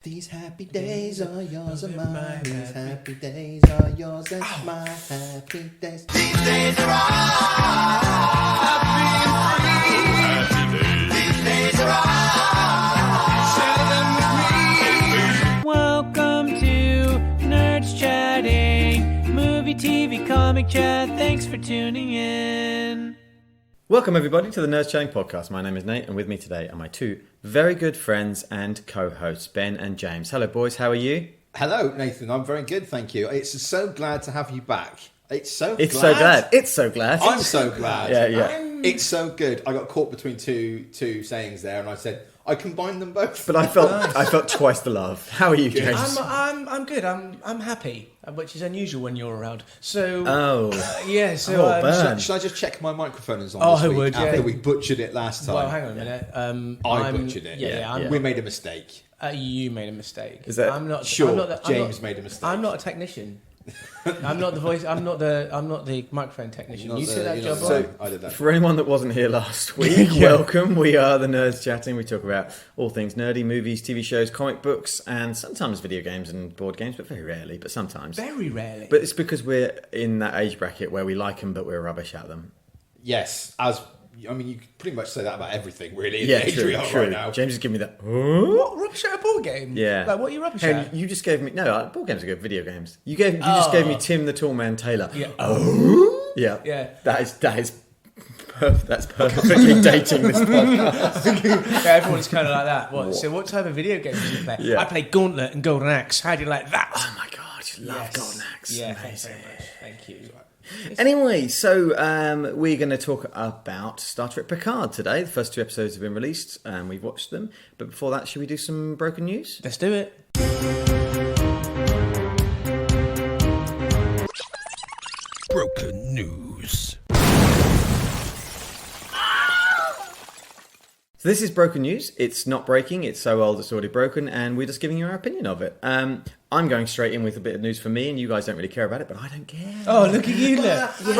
These happy days are yours and mine. These happy days are yours and my happy days. These days are ours. Happy days. These days are ours. Share them with me. Welcome to Nerdschatting, movie, TV, comic chat. Thanks for tuning in. Welcome everybody to the Nerdschatting podcast. My name is Nate and with me today are my two very good friends and co-hosts, Ben and James. Hello boys, how are you? Hello Nathan, I'm very good, thank you. It's so glad to have you back. It's so glad. It's so glad. I'm so glad. Yeah. It's so good. I got caught between two sayings there and I said, I combined them both. But I felt twice the love. How are you, James? I'm good. I'm happy, which is unusual when you're around. So burn. Should I just check my microphone is on? Oh, this I week would. after Yeah. we butchered it last time. Well, hang on a minute. I butchered it. Yeah. We made a mistake. You made a mistake. Is that I'm not sure? James made a mistake. I'm not a technician. I'm not the voice. I'm not the microphone technician. You see that job? So I did that. For anyone that wasn't here last week, welcome. We are the Nerds Chatting. We talk about all things nerdy, movies, TV shows, comic books, and sometimes video games and board games, but very rarely, but sometimes. Very rarely. But it's because we're in that age bracket where we like them, but we're rubbish at them. Yes, you could pretty much say that about everything, really. Yeah, the age we are true. Right now. James is giving me that. What, rubbish at a board game? Yeah. Like, what are you rubbish Hey, at? you just gave me board games are good. Video games. You just gave me Tim the Tall Man Taylor. Yeah. Yeah. That's perfectly dating this podcast. Yeah, everyone's kind of like that. What? So, what type of video games do you play? Yeah. I play Gauntlet and Golden Axe. How do you like that? Oh my god, I love Golden Axe. Yeah, amazing. thanks very much. Thank you. Anyway, so we're going to talk about Star Trek Picard today. The first two episodes have been released and we've watched them. But before that, should we do some broken news? Let's do it. Broken news. So this is broken news. It's not breaking. It's so old it's already broken, and we're just giving you our opinion of it. I'm going straight in with a bit of news for me, and you guys don't really care about it, but I don't care. Oh, look at you, look. No,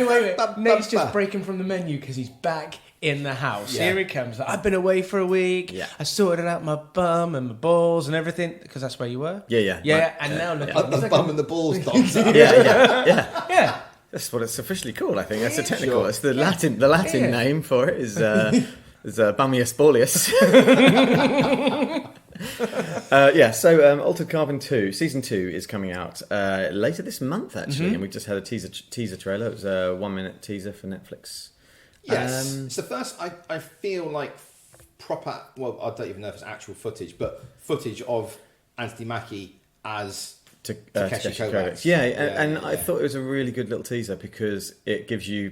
wait. Ba- Nate's ba- just breaking from the menu because he's back in the house. Yeah. Here he comes. I've been away for a week. Yeah. I sorted out my bum and my balls and everything, because that's where you were. Yeah. And now look The at bum and the balls doctor. Yeah. That's what it's officially called, I think. That's a technical. Sure. It's the Latin name for it is Bummius Baulius. So Altered Carbon 2, Season 2 is coming out later this month, actually. And we've just had a teaser trailer. It was a 1-minute teaser for Netflix. Yes. It's the first, I feel like, proper, well, I don't even know if it's actual footage, but footage of Anthony Mackie as Takeshi Kovacs. I thought it was a really good little teaser because it gives you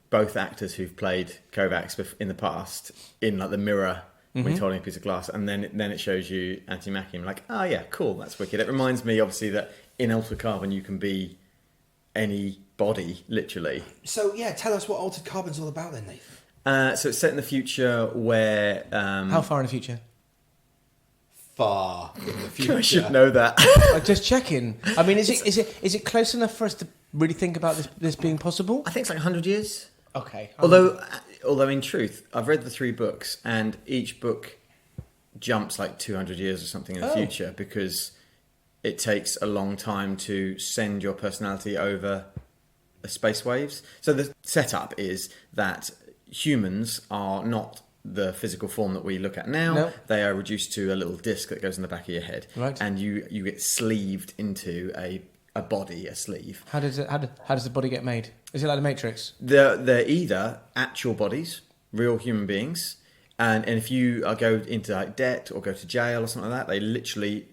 both actors who've played Kovacs in the past in like the mirror when he's holding a piece of glass, and then it shows you Anthony Mackie. I'm like, oh yeah, cool, that's wicked. It reminds me, obviously, that in Altered Carbon you can be any body, literally. So yeah, tell us what Altered Carbon's all about then, Nathan. So it's set in the future where... How far in the future? Far in the future. I should know that. I'm just checking. I mean, is it close enough for us to really think about this being possible? I think it's like 100 years. Okay. Although in truth, I've read the 3 books, and each book jumps like 200 years or something in the future because it takes a long time to send your personality over space waves. So the setup is that humans are not the physical form that we look at now. No. They are reduced to a little disc that goes in the back of your head, right? And you get sleeved into a body, a sleeve. How does the body get made? Is it like the Matrix? They're either actual bodies, real human beings, and if you go into like debt or go to jail or something like that, they literally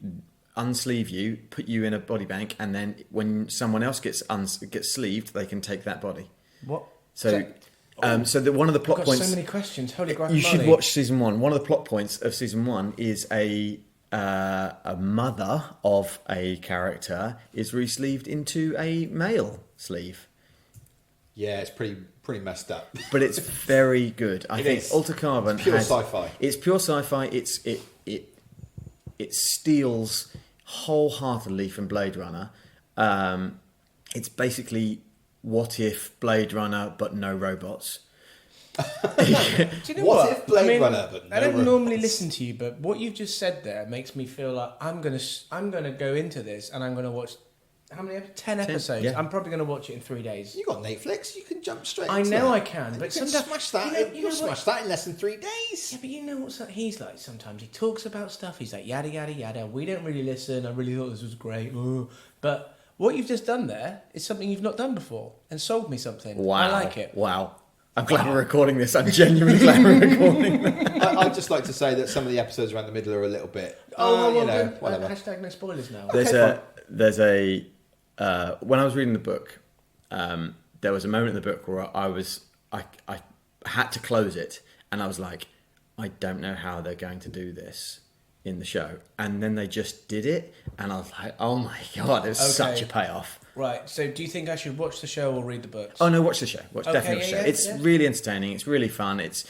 unsleeve you, put you in a body bank, and then when someone else gets sleeved, they can take that body. What? So one of the plot I've got points. So many questions. Holy crap! You should watch season 1. One of the plot points of season 1 is a mother of a character is re-sleeved into a male sleeve. Yeah, it's pretty messed up. But it's very good. I think is. Altered Carbon It's pure sci-fi. It's pure sci-fi. It steals wholeheartedly from Blade Runner. It's basically what if Blade Runner but no robots. Do you know What if Blade Runner, but I no don't normally robots? listen to you, but what you've just said there makes me feel like I'm gonna go into this and I'm gonna watch how many 10 episodes. yeah. I'm probably gonna watch it in 3 days. You got Netflix. You can jump straight. I into know that. I can, but you can sometimes smash that. you know You'll what? smash that in less than 3 days. Yeah, but you know what he's like sometimes. He talks about stuff. He's like, yada, yada, yada. We don't really listen. I really thought this was great. Ooh. But what you've just done there is something you've not done before and sold me something. Wow. I like it. Wow. I'm glad we're recording this. I'm genuinely glad we're recording this. I'd just like to say that some of the episodes around the middle are a little bit. Whatever. Hashtag no spoilers now. There's a when I was reading the book, there was a moment in the book where I had to close it, and I was like, I don't know how they're going to do this in the show, and then they just did it, and I was like, oh my god, it was such a payoff. Right, so do you think I should watch the show or read the books? Oh no, watch the show. Definitely watch the show. yeah, It's really entertaining. It's really fun. It's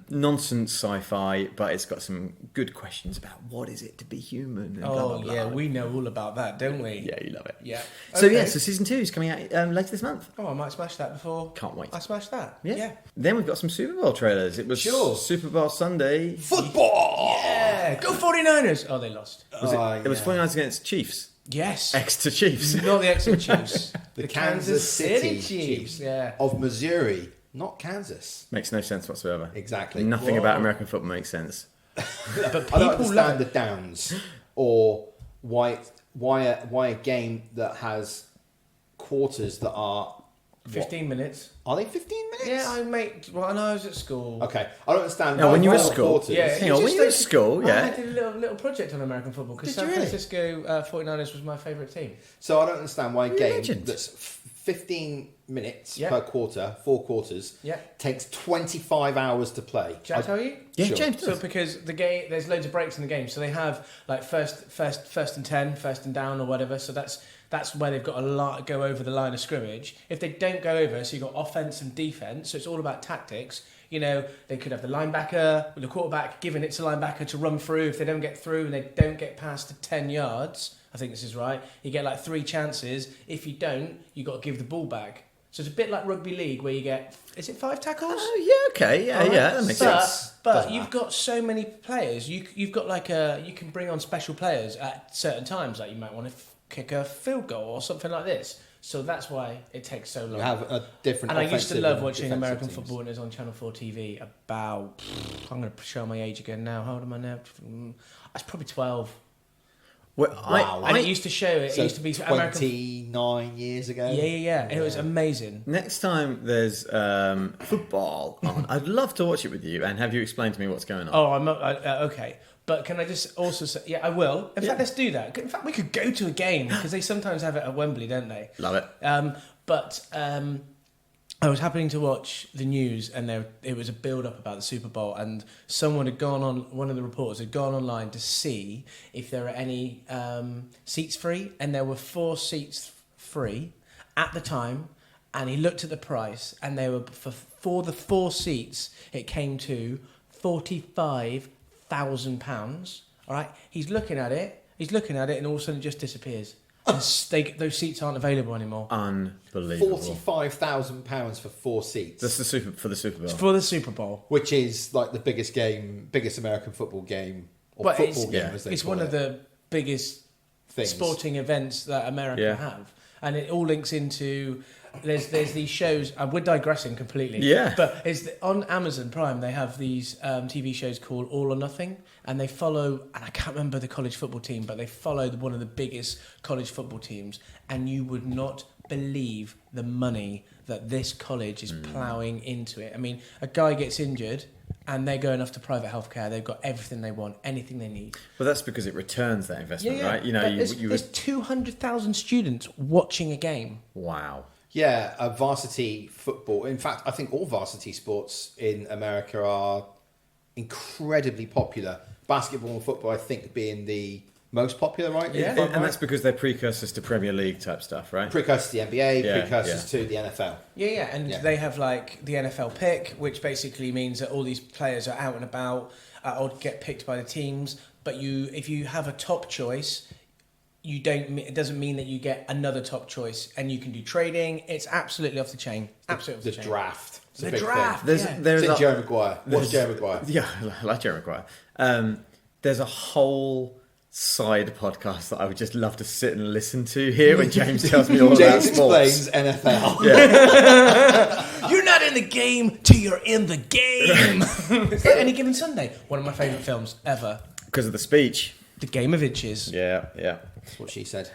nonsense sci-fi, but it's got some good questions about what is it to be human. And blah, blah, blah. Yeah, we know all about that, don't we? Yeah, you love it. Yeah. So Okay. so season 2 is coming out later this month. Oh, I might smash that before. Can't wait. I smashed that. Yeah. Then we've got some Super Bowl trailers. It was Sure. Super Bowl Sunday. Football. Yeah. Go 49ers! Oh, they lost. It was 49ers against Chiefs. Yes. Exeter Chiefs. Not the Exeter Chiefs. The Kansas City Chiefs. Yeah. of Missouri, not Kansas. Makes no sense whatsoever. Exactly. Nothing Whoa. about American football makes sense. But I don't people understand love the downs or why a game that has quarters that are 15 minutes. Are they 15 minutes? Yeah, when I was at school. Okay, I don't understand. No, why when you were four at school. quarters. Yeah, Hang on, when you were at school, I yeah. did a little project on American football because Did San you really? Francisco 49ers was my favourite team. So I don't understand why a You're a game legend. that's 15 minutes Yeah. per quarter, 4 quarters, Yeah. takes 25 hours to play. Shall I tell you? Yeah, Sure. James. So because the game, there's loads of breaks in the game, so they have like first and 10, first and down or whatever. So that's where they've got a lot go over the line of scrimmage. If they don't go over, so you've got offense and defense. So it's all about tactics. You know, they could have the linebacker, the quarterback giving it to linebacker to run through. If they don't get through and they don't get past the 10 yards, I think this is right. You get like 3 chances. If you don't, you got to give the ball back. So it's a bit like rugby league where you get, is it 5 tackles? Oh, yeah, okay. Yeah, Alright. yeah, that makes sense. But Doesn't you've matter. got so many players. You've got like you can bring on special players at certain times. Like you might want to kick a field goal or something like this. So that's why it takes so long. You have a different. And I used to offensive love and watching defensive American teams. football when it was on Channel 4 TV about, I'm going to show my age again now. How old am I now? I was probably 12. Well, Wow. And it used to show, it So used to be American. 29 years ago. Yeah. It was amazing. Next time there's football on, I'd love to watch it with you and have you explain to me what's going on. Oh, I'm not, okay. But can I just also say, yeah, I will. In fact, let's do that. In fact, we could go to a game because they sometimes have it at Wembley, don't they? Love it. But I was happening to watch the news, and it was a build-up about the Super Bowl, and someone had gone on. One of the reporters had gone online to see if there are any seats free, and there were 4 seats free at the time. And he looked at the price, and they were for the 4 seats. It came to £45,000. All right, he's looking at it, and all of a sudden it just disappears. And those seats aren't available anymore. Unbelievable. £45,000 for 4 seats. That's for the Super Bowl. For the Super Bowl. Which is like the biggest American football game, or But football game as they it's call one it. of the biggest Things. sporting events that America Yeah. have. And it all links into... There's these shows... we're digressing completely. Yeah. But on Amazon Prime, they have these TV shows called All or Nothing. And they follow... And I can't remember the college football team, but they follow one of the biggest college football teams. And you would not believe the money that this college is ploughing into it. I mean, a guy gets injured... And they're going off to private healthcare. They've got everything they want, anything they need. Well, that's because it returns that investment, right? You know, But you there's 200,000 students watching a game. wow. Yeah, a varsity football. In fact, I think all varsity sports in America are incredibly popular. Basketball and football, I think, being the most popular, right? Yeah. If I'm And that's because they're precursors to Premier League type stuff, right? precursors to the NBA, Yeah, precursors to the NFL. Yeah, and Yeah. they have like the NFL pick, which basically means that all these players are out and about or get picked by the teams. But if you have a top choice, it doesn't mean that you get another top choice, and you can do trading. It's absolutely off the chain. Absolutely The off the chain. draft. It's a The big draft. There's Yeah. there's Thing. a, Jerry Maguire. What's Jerry Maguire? yeah, I like Jerry Maguire. There's a whole side podcast that I would just love to sit and listen to here when James tells me all about James sports. explains NFL. You're not in the game till you're in the game. Is that Any Given Sunday? One of my favourite films ever. Because of the speech. The Game of Inches. Yeah. That's what she said.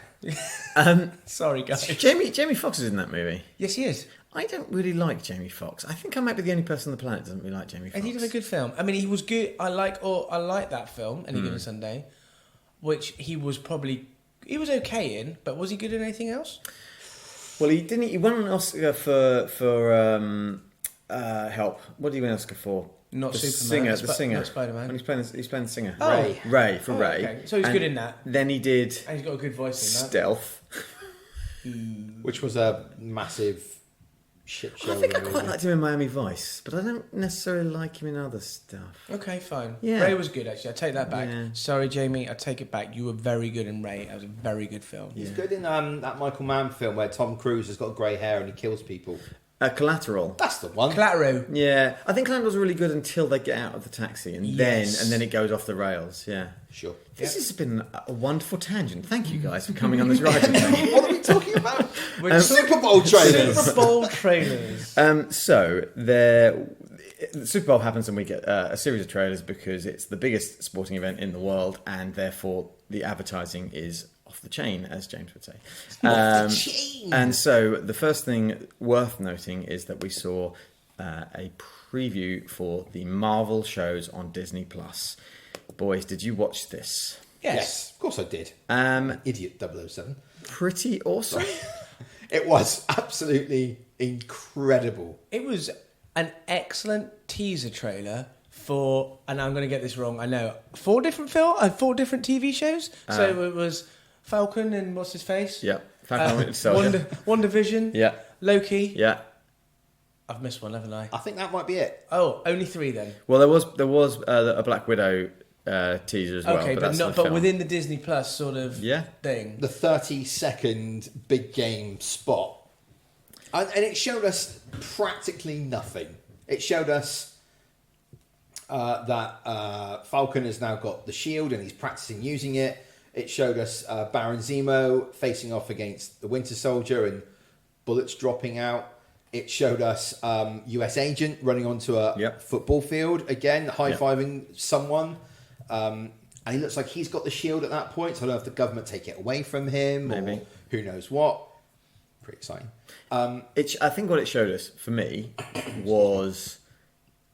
Sorry, guys. Jamie Foxx is in that movie. Yes, he is. I don't really like Jamie Foxx. I think I might be the only person on the planet that doesn't really like Jamie I Foxx. think it's a good film. I mean, he was good. I like that film, Any Given Sunday, which he was okay in. But was he good in anything else? Well, he won an Oscar for Help. What did he win an Oscar for? Not the Superman. singer. The singer. Not Spider-Man. When he's playing the singer. Oh. Ray. Oh, Ray. okay. So he's And good in that. Then he did And he's got a good voice in that. Stealth. Which was a massive shit show. I think I quite liked him in Miami Vice, but I don't necessarily like him in other stuff. Okay, fine. Yeah. Ray was good, actually. I take that back. Yeah. Sorry, Jamie. I take it back. You were very good in Ray. That was a very good film. He's good in that Michael Mann film where Tom Cruise has got grey hair and he kills people. Collateral. That's the one. Collateral. Yeah, I think Collateral's really good until they get out of the taxi, and Yes. then it goes off the rails. Yeah. Sure. This has been a wonderful tangent. Thank you guys for coming on this ride with me. What are we talking about? Super Bowl trailers. Super Bowl trailers. So the Super Bowl happens, and we get a series of trailers because it's the biggest sporting event in the world, and therefore the advertising is off the chain, as James would say. Off the chain. And so the first thing worth noting is that we saw a preview for the Marvel shows on Disney Plus. Boys, did you watch this? Yes, of course I did. Idiot 007. Pretty awesome. It was absolutely incredible. It was an excellent teaser trailer for, and I'm going to get this wrong, I know, 4 different TV shows. So it was Falcon and what's his face? Yeah. Falcon Winter Soldier. WandaVision. Yeah. Loki. Yeah. I've missed one, haven't I? I think that might be it. Oh, only 3 then. Well, there was a Black Widow teaser as well. Okay, but that's not, the but film. within the Disney Plus sort of thing. The 30-second big game spot. And it showed us practically nothing. It showed us that Falcon has now got the shield and he's practicing using it. It showed us Baron Zemo facing off against the Winter Soldier and bullets dropping out. It showed us US Agent running onto a football field again, high-fiving someone. And he looks like he's got the shield at that point. So I don't know if the government take it away from him Maybe. or who knows what. Pretty exciting. I think what it showed us, for me, was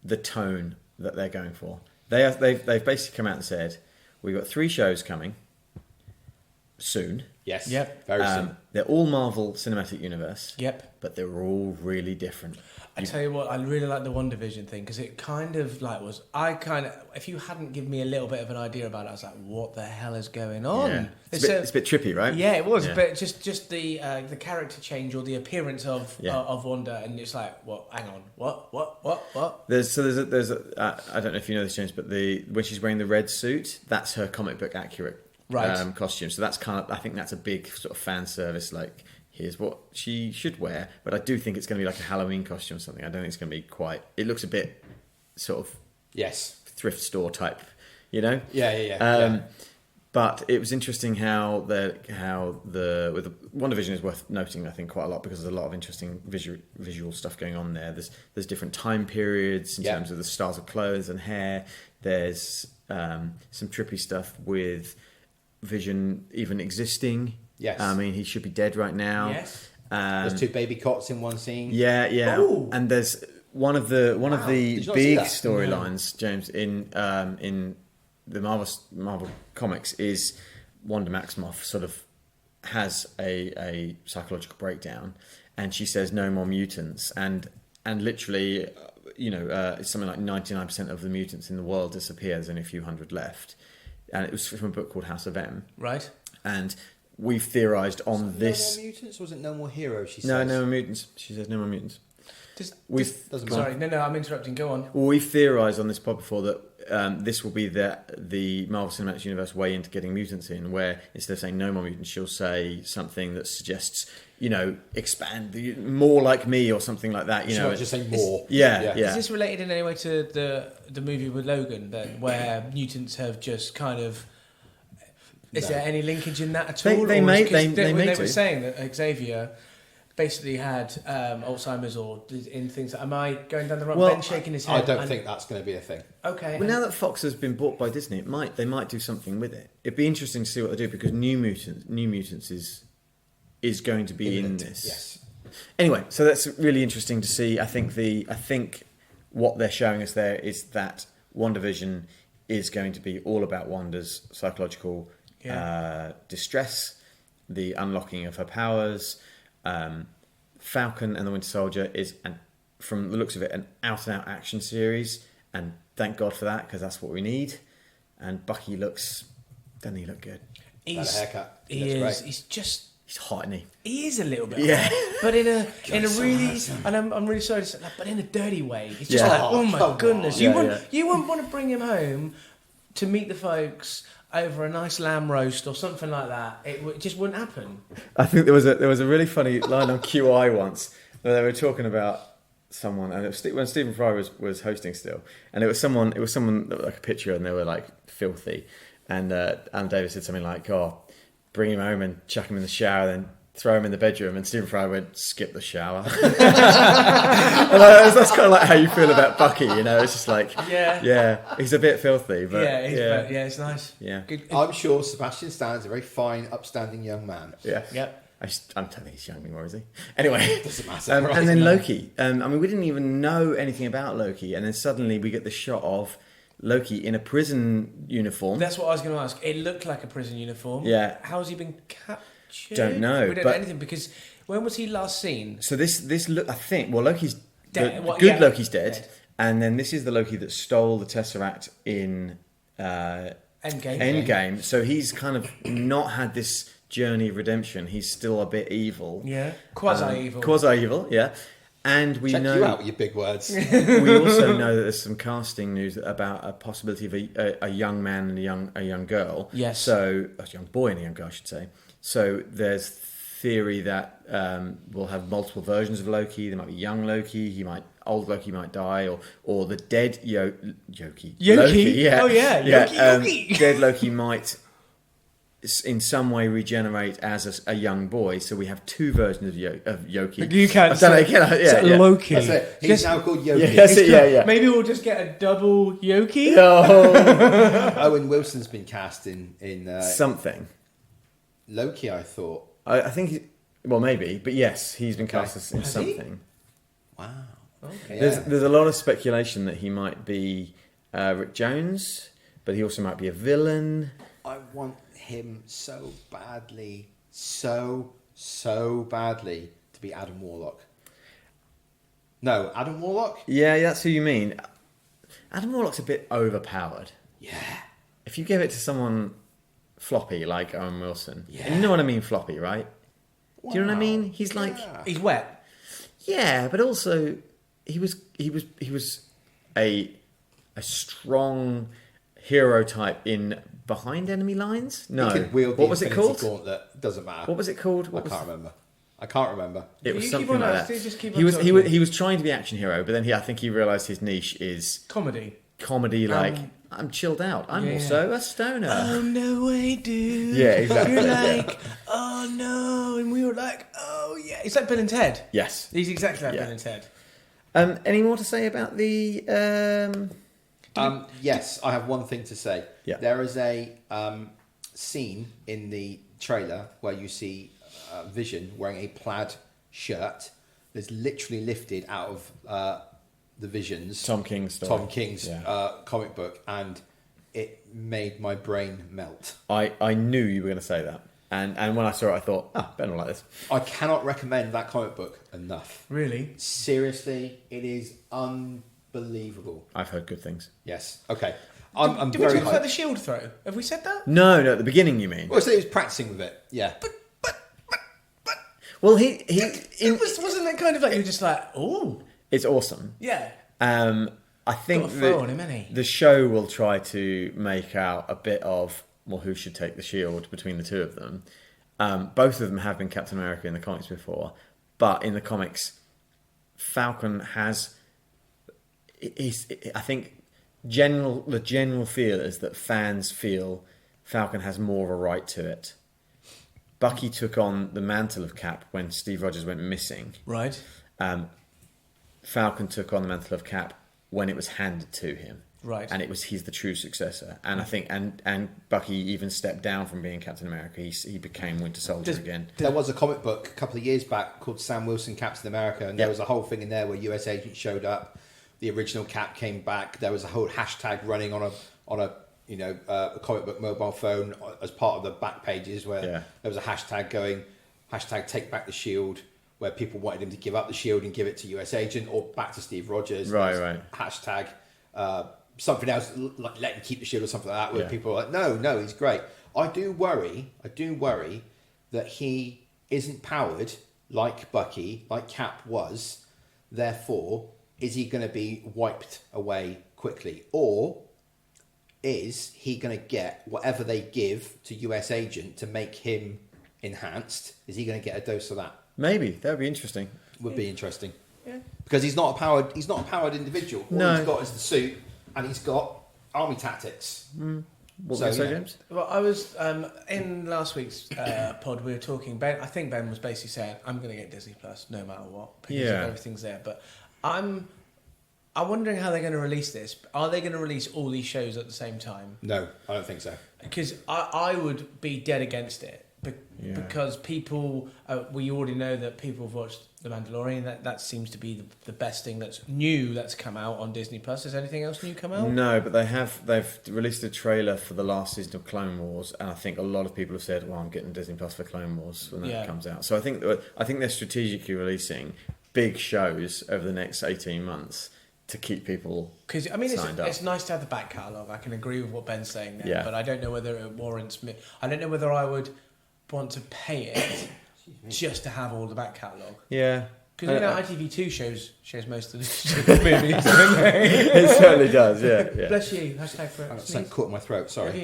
the tone that they're going for. They've basically come out and said, we've got 3 shows coming soon. Yes. Yep. Very soon. They're all Marvel Cinematic Universe. Yep. But they're all really different. I tell you what, I really like the WandaVision thing because it kind of like was. If you hadn't given me a little bit of an idea about it, I was like, "What the hell is going on?" Yeah. It's a bit trippy, right? Yeah, it was. Yeah. But just the character change or the appearance of Wanda, and it's like, "What? Hang on, what?" There's I don't know if you know this, James, but when she's wearing the red suit, that's her comic book accurate costume. So that's I think that's a big sort of fan service. Like, here's what she should wear, but I do think it's going to be like a Halloween costume or something. I don't think it's going to be quite. It looks a bit sort of thrift store type, you know. Yeah. But it was interesting how with the WandaVision is worth noting, I think, quite a lot because there's a lot of interesting visual stuff going on there. There's different time periods in terms of the styles of clothes and hair. There's some trippy stuff with Vision even existing. Yes. I mean, he should be dead right now. Yes. There's 2 baby cots in one scene. Yeah. Ooh. And there's one of the Did you not big see that? storylines, James, in the Marvel comics is Wanda Maximoff sort of has a psychological breakdown, and she says no more mutants, and literally, it's something like 99% of the mutants in the world disappear. There's only a few hundred left, and it was from a book called House of M. Right. And we've theorised on this. No more mutants, or was it no more heroes? She says. No more mutants. She says no more mutants. Doesn't Sorry, no, I'm interrupting. Go on. Well, we've theorised on this pod before that this will be the Marvel Cinematic Universe way into getting mutants in, where instead of saying no more mutants, she'll say something that suggests, expand more like me or something like that. She's not just saying more. Yeah. Is this related in any way to the movie with Logan then, where mutants have just kind of? Is there any linkage in that at all? They were saying that Xavier basically had Alzheimer's or in things. Am I going down the wrong? Ben shaking his head. I don't think that's going to be a thing. Okay. Well, now that Fox has been bought by Disney, they might do something with it. It'd be interesting to see what they do, because New Mutants is going to be in this. Yes. Anyway, so that's really interesting to see. I think what they're showing us there is that WandaVision is going to be all about Wanda's psychological distress, the unlocking of her powers. Falcon and the Winter Soldier is, from the looks of it, an out-and-out action series, and thank God for that, because that's what we need. And Bucky doesn't he look good? He's a haircut. He's hot, isn't he? He is a little bit, yeah, but in a really, and I'm really sorry to say that, but in a dirty way. It's just like, oh my goodness, you wouldn't want to bring him home to meet the folks over a nice lamb roast or something like that. It just wouldn't happen. I think there was a really funny line on QI once where they were talking about someone, and it was when Stephen Fry was hosting still, and it was someone that was like a picture, and they were like filthy, and David said something like, "Oh, bring him home and chuck him in the shower, then throw him in the bedroom," and Stephen Fry went, "Skip the shower." And that's kind of like how you feel about Bucky, It's just like, he's a bit filthy, but it's nice. Yeah, good. I'm sure Sebastian Stan is a very fine, upstanding young man. Yeah, yep. I don't think he's young anymore, is he? Anyway, doesn't matter. And then Loki. We didn't even know anything about Loki, and then suddenly we get the shot of Loki in a prison uniform. That's what I was going to ask. It looked like a prison uniform. Yeah. How has he been captured? Don't know. We don't know anything, because when was he last seen? So this look, I think. Well, Loki's dead. Loki's dead, and then this is the Loki that stole the Tesseract in Endgame. So he's kind of not had this journey of redemption. He's still a bit evil. Yeah, quasi-evil. Quasi-evil, yeah. And we Check know you out with your big words. We also know that there's some casting news about a possibility of a young man and a young girl. Yes. So a young boy and a young girl, I should say. So there's theory that we'll have multiple versions of Loki. There might be young Loki. Old Loki might die, or the dead Loki. Yeah. Oh yeah. Loki. Dead Loki might in some way regenerate as a young boy. So we have two versions of Yoki. You can't say Loki. That's it. He's now called Yoki. Yeah. Maybe we'll just get a double Yoki. Oh. Owen Wilson's been cast in something. Loki, I thought. I think, maybe, but yes, he's been cast in something. Wow. Okay. There's a lot of speculation that he might be Rick Jones, but he also might be a villain. I want him so badly to be Adam Warlock. No, Adam Warlock? Yeah, that's who you mean. Adam Warlock's a bit overpowered. Yeah. If you give it to someone floppy like Owen Wilson, and you know what I mean, floppy, right? Wow. Do you know what I mean? He's like he's wet. Yeah, but also he was a strong hero type in behind enemy lines. No, he could wield what was it called? Gauntlet. Doesn't matter. What was it called? I can't remember. It was You something keep on like asking, that. just keep He on was talking. he was trying to be action hero, but then I think he realised his niche is Comedy. Like I'm chilled out. I'm also a stoner. Oh no, I do. Yeah, exactly. You're like, oh no, and we were like, oh yeah. It's like Bill and Ted. Yes. He's exactly like Bill and Ted. Any more to say about the? Yes, I have one thing to say. Yeah. There is a scene in the trailer where you see Vision wearing a plaid shirt that's literally lifted out of the Vision's Tom King's story. comic book, and it made my brain melt. I knew you were going to say that, and when I saw it, I thought, Ben will like this. I cannot recommend that comic book enough. Really? Seriously, it is unbelievable. I've heard good things. Yes. Okay. I'm Did we very talk about hyped. the shield throw? Have we said that? No, at the beginning, you mean? Well, so he was practicing with it. Yeah. Well, Wasn't it kind of like you were just like, oh, it's awesome. yeah. I think Got a throw on him, ain't he? the show will try to make out a bit of, well, who should take the shield between the two of them. Both of them have been Captain America in the comics before, but in the comics, Falcon has. I think the general feel is that fans feel Falcon has more of a right to it. Bucky took on the mantle of Cap when Steve Rogers went missing. Right. Falcon took on the mantle of Cap when it was handed to him. Right. And he's the true successor. And I think and Bucky even stepped down from being Captain America. He became Winter Soldier again. There was a comic book a couple of years back called Sam Wilson Captain America, and there was a whole thing in there where US agents showed up. The original Cap came back. There was a whole hashtag running on a comic book mobile phone as part of the back pages where there was a hashtag going, hashtag take back the shield, where people wanted him to give up the shield and give it to US agent or back to Steve Rogers. Right. Hashtag something else, like let him keep the shield or something like that, where people are like, no, he's great. I do worry that he isn't powered like Bucky, like Cap was. Therefore, is he going to be wiped away quickly? Or is he going to get whatever they give to US agent to make him enhanced? Is he going to get a dose of that? Maybe that would be interesting. Would be interesting. Yeah. Because he's not a powered individual. All he's got is the suit, and he's got army tactics. What were you say, James? Well, I was in last week's pod. We were talking. Ben, I think Ben was basically saying, "I'm going to get Disney Plus no matter what because everything's there." But I'm wondering how they're going to release this. Are they going to release all these shows at the same time? No, I don't think so. Because I would be dead against it. Because people, we already know that people have watched The Mandalorian. That seems to be the best thing that's new that's come out on Disney Plus. Has anything else new come out? No, but they've released a trailer for the last season of Clone Wars, and I think a lot of people have said, "Well, I'm getting Disney Plus for Clone Wars when that comes out." So I think they're strategically releasing big shows over the next 18 months to keep people because I mean it's nice to have the back catalogue. I can agree with what Ben's saying there, Yeah. but I don't know whether it warrants me. I don't know whether I would want to pay it just to have all the back catalogue. Yeah. Because ITV2 shows most of the movies, don't they? It certainly does, yeah. Bless you. Hashtag for I've got something caught in my throat, sorry.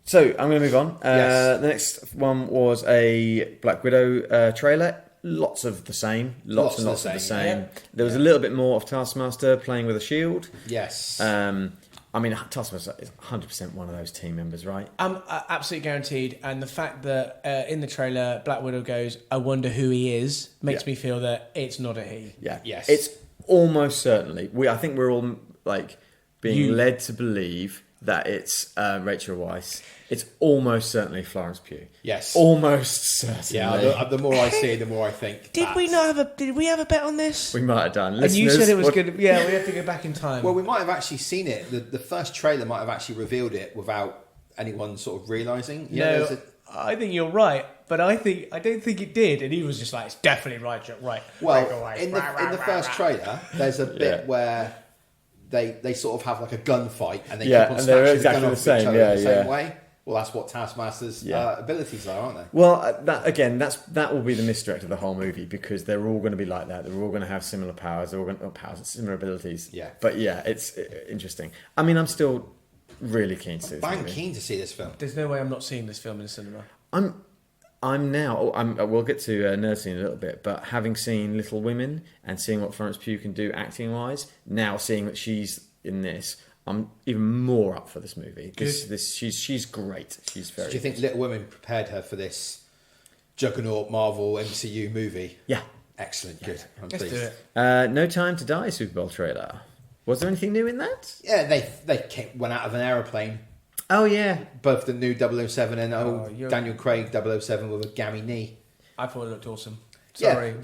So I'm going to move on. Yes. The next one was a Black Widow trailer. Lots of the same. Lots of the same. Yeah. There was a little bit more of Taskmaster playing with a shield. Yes. I mean, Taskmaster is 100% one of those team members, right? Absolutely guaranteed. And the fact that in the trailer, Black Widow goes, "I wonder who he is," makes me feel that it's not a he. Yeah. Yes. It's almost certainly. I think we're all like being led to believe that it's Rachel Weisz. It's almost certainly Florence Pugh. Yes. Almost certainly. Yeah, the more I see, the more I think. Did we have a bet on this? We might have done. And you said it was good. Yeah, we have to go back in time. Well, we might have actually seen it. The first trailer might have actually revealed it without anyone sort of realising. I think you're right, but I don't think it did. And he was just like, "It's definitely right." Well, in the first trailer, there's a bit where they sort of have like a gunfight, and they keep on and they're snatching exactly the gun the off same. each other the same way. Well, that's what Taskmaster's abilities are, aren't they? Well, that will be the misdirect of the whole movie because they're all going to be like that. They're all going to have similar powers. They're all going to have similar abilities. Yeah. But yeah, it's interesting. I mean, I'm still really keen to see this movie. I'm keen to see this film. There's no way I'm not seeing this film in the cinema. I'm now. We'll get to Nerdscene in a little bit, but having seen Little Women and seeing what Florence Pugh can do acting wise, now seeing that she's in this, I'm even more up for this movie because she's great. She's very. Do you think Little Women prepared her for this juggernaut Marvel MCU movie? Yeah. Excellent. Good. I'm Let's pleased. do it. No Time to Die Superbowl trailer. Was there anything new in that? Yeah, they went out of an aeroplane. Oh yeah. Both the new 007 and Daniel Craig 007 with a gammy knee. I thought it looked awesome. Yeah. Sorry,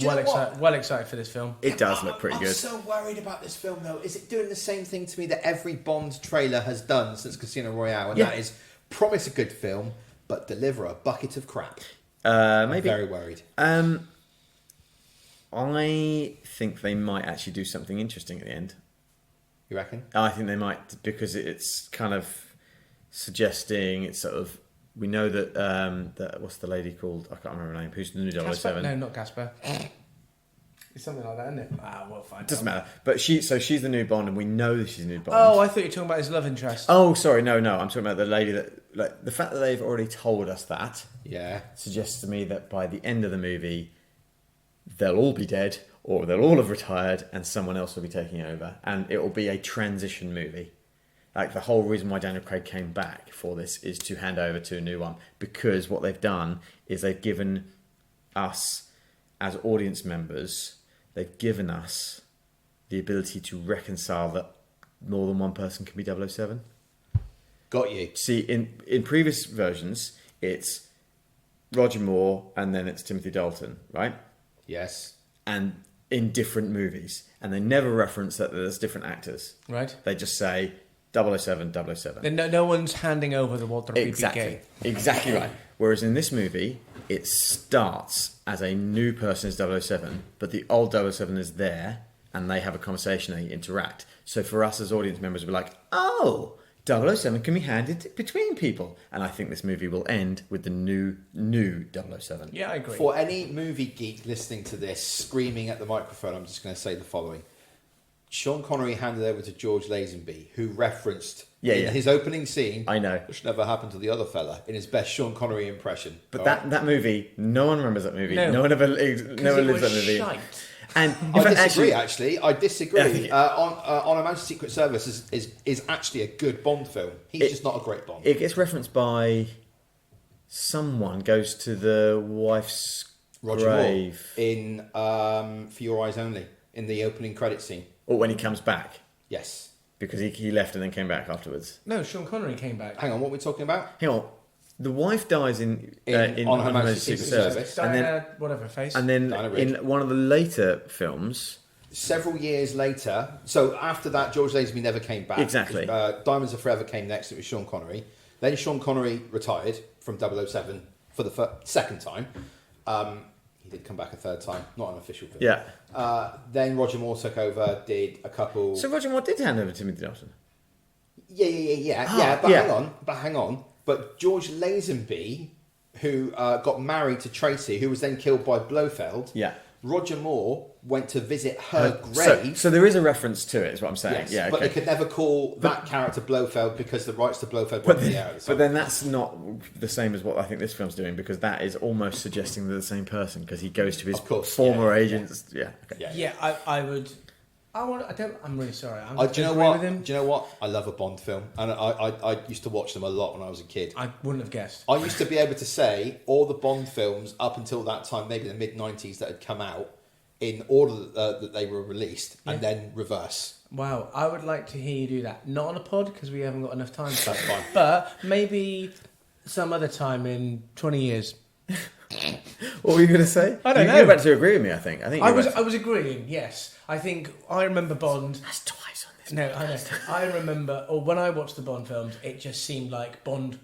well excited for this film. It does look pretty good. I'm so worried about this film, though. Is it doing the same thing to me that every Bond trailer has done since Casino Royale? And that is promise a good film, but deliver a bucket of crap. Maybe. I'm very worried. I think they might actually do something interesting at the end. You reckon? I think they might because it's kind of suggesting it's sort of. We know that what's the lady called? I can't remember her name. Who's the new 007? No, not Casper. It's something like that, isn't it? We'll find Doesn't out. matter. But she's the new Bond, and we know that she's the new Bond. Oh, I thought you were talking about his love interest. Oh, sorry, no. I'm talking about the lady that, like, the fact that they've already told us that suggests to me that by the end of the movie, they'll all be dead, or they'll all have retired, and someone else will be taking over, and it will be a transition movie. Like, the whole reason why Daniel Craig came back for this is to hand over to a new one, because what they've done is they've given us, as audience members, they've given us the ability to reconcile that more than one person can be 007. Got you. See, in previous versions, it's Roger Moore and then it's Timothy Dalton, right? Yes. And in different movies. And they never reference that there's different actors. Right. They just say 007, 007. Then no one's handing over the Walter Exactly. Exactly right. Whereas in this movie, it starts as a new person as 007, but the old 007 is there, and they have a conversation, they interact. So for us as audience members, we're like, oh, 007 can be handed between people. And I think this movie will end with the new 007. Yeah, I agree. For any movie geek listening to this, screaming at the microphone, I'm just going to say the following. Sean Connery handed over to George Lazenby, who referenced in his opening scene, I know, which never happened to the other fella, in his best Sean Connery impression. But that movie, no one remembers that movie. No one ever lives that movie. Shite. And I disagree. On a Majesty's Secret Service is actually a good Bond film. He's just not a great Bond. It gets referenced by someone goes to the wife's Roger grave Moore in For Your Eyes Only in the opening credit scene. Or when he comes back. Yes. Because he left and then came back afterwards. No, Sean Connery came back. Hang on, what are we talking about? Hang on. The wife dies in On Her Majesty's Secret Service. Diana, and then, whatever face. And then in one of the later films... Several years later, so after that, George Lazenby never came back. Exactly. Diamonds Are Forever came next, it was Sean Connery. Then Sean Connery retired from 007 for the second time. He did come back a third time, not an official film. Yeah. Then Roger Moore took over, did a couple... So Roger Moore did hand over to Timothy Dalton? Yeah, but hang on. But George Lazenby, who got married to Tracy, who was then killed by Blofeld... Yeah. Roger Moore went to visit her grave. So there is a reference to it, is what I'm saying. Yes, yeah, but okay. they could never call that character Blofeld because the rights to Blofeld weren't in the air. But then that's not the same as what I think this film's doing, because that is almost suggesting they're the same person, because he goes to his former agents. Yeah. Okay. Yeah, I would. I'm really sorry. Do you know what? Do you know what? I love a Bond film, and I used to watch them a lot when I was a kid. I wouldn't have guessed. I used to be able to say all the Bond films up until that time, maybe the mid-90s, that had come out in order that they were released, and then reverse. Wow, I would like to hear you do that. Not on a pod, because we haven't got enough time. That's fine. But maybe some other time in 20 years. What were you going to say? I don't know. You're about to agree with me, I think. I was agreeing, yes. I remember Bond. That's twice on this. No, I know. I remember, or when I watched the Bond films, it just seemed like Bond,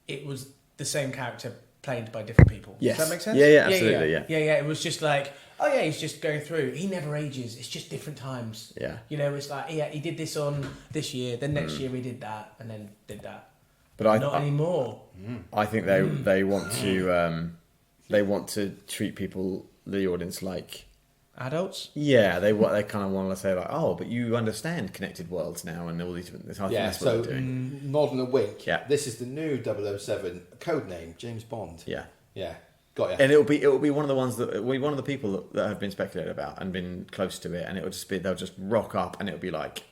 it was the same character played by different people. Yes. Does that make sense? Yeah, absolutely, yeah. Yeah, it was just like, oh yeah, he's just going through. He never ages. It's just different times. Yeah. You know, it's like, yeah, he did this on this year, then next year we did that, and then did that. But Not anymore. I think they want to treat people, the audience, like adults. Yeah, they kind of want to say like, oh, but you understand connected worlds now and all these different things. I think that's what they're doing. Nod and a wink. Yeah. This is the new 007 code name, James Bond. Yeah. Got you. And it'll be one of the ones that one of the people that have been speculated about and been close to it, and it'll just be they'll just rock up and it'll be like,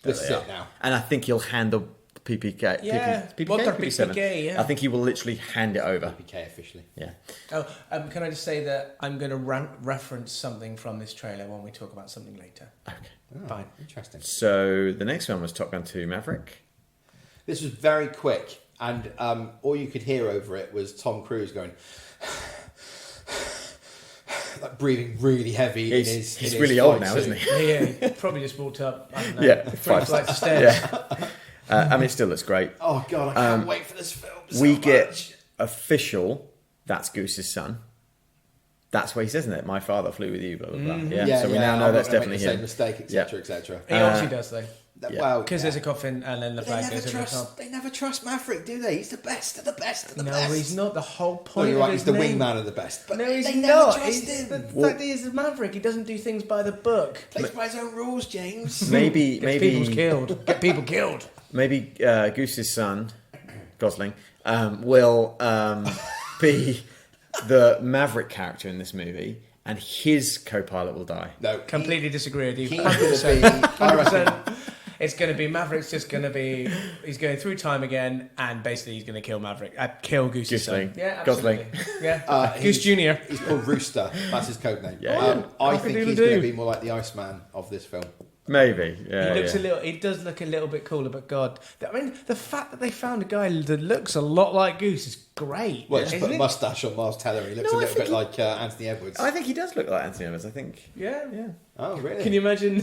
this is it now. And I think he'll hand the PPK. PPK, yeah. I think he will literally hand it over. PPK officially. Yeah. Oh, can I just say that I'm going to reference something from this trailer when we talk about something later. Okay. Oh, fine. Interesting. So the next one was Top Gun 2 Maverick. This was very quick, and all you could hear over it was Tom Cruise going, like breathing really heavy. He's really old now, isn't he? Yeah, he probably just walked up. I don't know, Yeah, 3 flights of stairs. Yeah. I mean, it still looks great. Oh God, I can't wait for this film. We get official. That's Goose's son. That's what he says, isn't it? My father flew with you. Blah blah blah. So we now know that's definitely the same him. mistake, etc., etc. He obviously does though. Well, Because there's a coffin and then the flag goes over the top. They never trust Maverick, do they? He's the best of the best of the No, best. he's not. The whole No, point you're of right. his He's the name. wingman of the best. But No, he's they not. never trust him. The fact is, he's Maverick. He doesn't do things by the book. Plays by his own rules, James. Maybe Gets people killed. Get people killed. Maybe Goose's son, Gosling, will be the Maverick character in this movie, and his co-pilot will die. No, Completely disagree with you. He's going to be. I reckon. It's going to be Maverick's just going to be. He's going through time again, and basically he's going to kill Maverick. Kill Goose's son. Goosling. Yeah, Gosling. absolutely. Yeah, Goose Junior. He's called Rooster. That's his code name. Yeah. I think he's going to Cock-a-doodle-doo. be more like the Iceman of this film. Maybe. Yeah, He looks yeah. a little. He does look a little bit cooler, but God, I mean, the fact that they found a guy that looks a lot like Goose is great. Well, just isn't put a it? mustache on Miles Teller. He looks No, a I little think bit like Anthony Edwards. I think he does look like Anthony Edwards. I think. Yeah. Yeah. Oh, really? Can you imagine?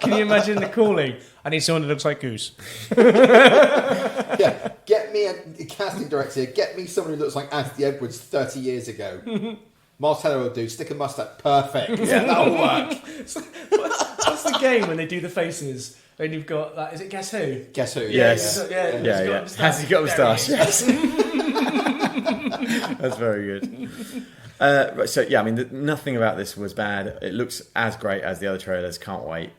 Can you imagine the calling? I need someone that looks like Goose. Yeah, get me a casting director. Get me someone who looks like Anthony Edwards 30 years ago. Miles Teller will do. Stick a mustache. Perfect. Yeah, that'll work. What's the game when they do the faces? When you've got like, is it Guess Who? Guess who? Yes. Yeah. Yeah. Has he got a moustache? Yes. That's very good. Right, so yeah, I mean, nothing about this was bad. It looks as great as the other trailers. Can't wait.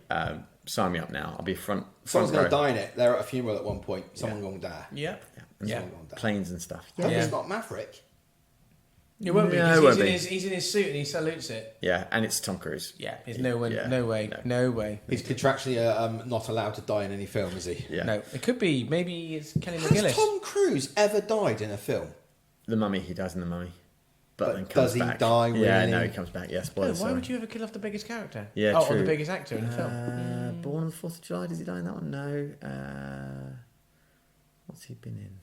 Sign me up now. I'll be front Someone's going row. to die in it. They're at a funeral at one point. Someone's going to die. Yeah. And Yeah. Someone's going to die. planes and stuff. No, Yeah. it's not Maverick. It won't be. No, 'cause it won't he's, be. he's in his suit and he salutes it. Yeah, and it's Tom Cruise. Yeah. There's no way. Yeah. No way. No way. He's contractually not allowed to die in any film, is he? Yeah. No. It could be. Maybe it's Kelly Has McGillis. Tom Cruise ever died in a film? The Mummy. He dies in the Mummy, but then But comes does he back. die? Yeah, really? no, he comes back. Yeah, No, spoilers. why sorry. would you ever kill off the biggest character? Yeah, Or true. the biggest actor in the film? Born on the 4th of July. Does he die in that one? No. What's he been in?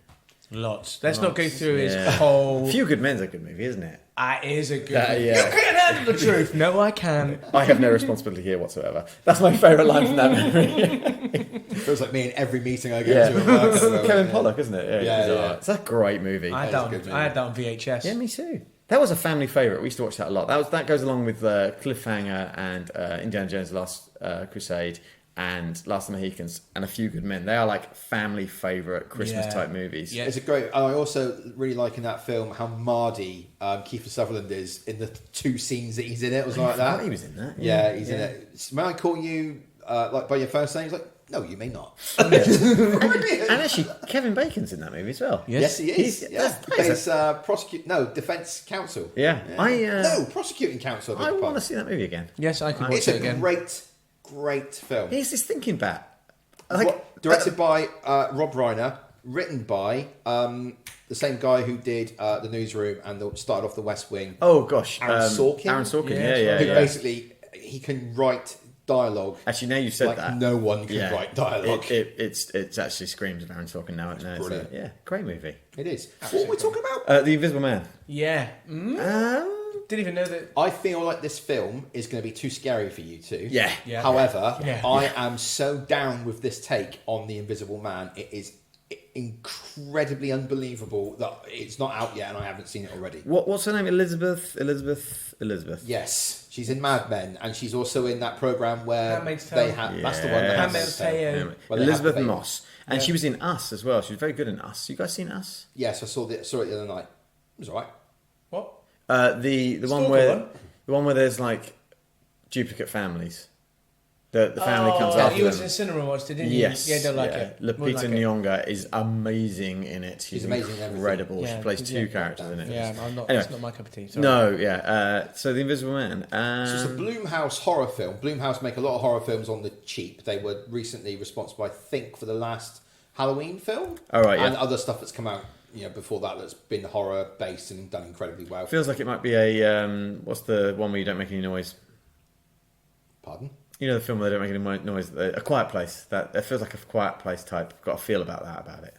Lots. Let's not go Lots, through his yeah. whole. A Few Good Men's a good movie, isn't it? That is a good. Yeah. You can't handle the truth. No, I can. I have no responsibility here whatsoever. That's my favourite line from that movie. Feels like me in every meeting I go Yeah. to at work. So, Kevin yeah. Pollock, isn't it? Yeah, he's yeah. alright. It's a great movie. I had, That is that a good on, I had movie. that on VHS. Yeah, me too. That was a family favourite. We used to watch that a lot. That goes along with Cliffhanger and Indiana Jones: The Last Crusade and Last of the Mohicans and A Few Good Men. They are like family favourite Christmas type movies. Yeah. It's a great. I also really like in that film how Mardy, Kiefer Sutherland, is in the 2 scenes that he's in it. Or something like I forgot that. he was in that. Yeah, he's in it. May I call you like by your first name? He's like, no, you may not. And actually, Kevin Bacon's in that movie as well. Yes, he is. He's- Yeah. that is He's defense counsel. Yeah. No, prosecuting counsel. I want to see that movie again. Yes, I can watch It's it a again. great film. Here's this thinking back. Like, Directed by Rob Reiner, written by the same guy who did The Newsroom and started off The West Wing. oh gosh, Aaron Sorkin? Aaron Sorkin. Yeah, Yeah, who yeah. basically he can write dialogue Actually, now you've said like that. no one can write dialogue. It's actually screams of Aaron Sorkin now. It's brilliant. yeah, great movie. It is. What are we talking about? The Invisible Man. Yeah. Didn't even know that. I feel like this film is going to be too scary for you two. Yeah. Yeah. However, Yeah. I am so down with this take on The Invisible Man. It is incredibly unbelievable that it's not out yet and I haven't seen it already. What's her name? Elizabeth. Yes, she's in Mad Men and she's also in that program where Handmaid's they Tale. have. That's the one. Yeah. Handmaid's Tale. Yeah. Well, they Elizabeth have the baby. Moss, and she was in Us as well. She was very good in Us. You guys seen Us? Yes, I saw it the other night. It was alright. What? The one Stalker where one? the one where there's like duplicate families. The family comes Oh, after you was them. in cinema and watched it, didn't Yes, you? Yeah, don't like it. Wouldn't Lupita like it. Nyong'o is amazing in it. She's amazing in everything. incredible. Yeah, she plays two yeah. characters in it. Yeah, I'm not. Anyway, It's not my cup of tea. Sorry. no, yeah. So The Invisible Man. So it's a Blumhouse horror film. Blumhouse make a lot of horror films on the cheap. They were recently responsible, I think, for the last Halloween film. Oh, right, yeah. And other stuff that's come out, before that that's been horror based and done incredibly well. Feels like it might be a what's the one where you don't make any noise? Pardon? You know the film where they don't make any noise. A Quiet Place. That it feels like a Quiet Place type. Got a feel about it.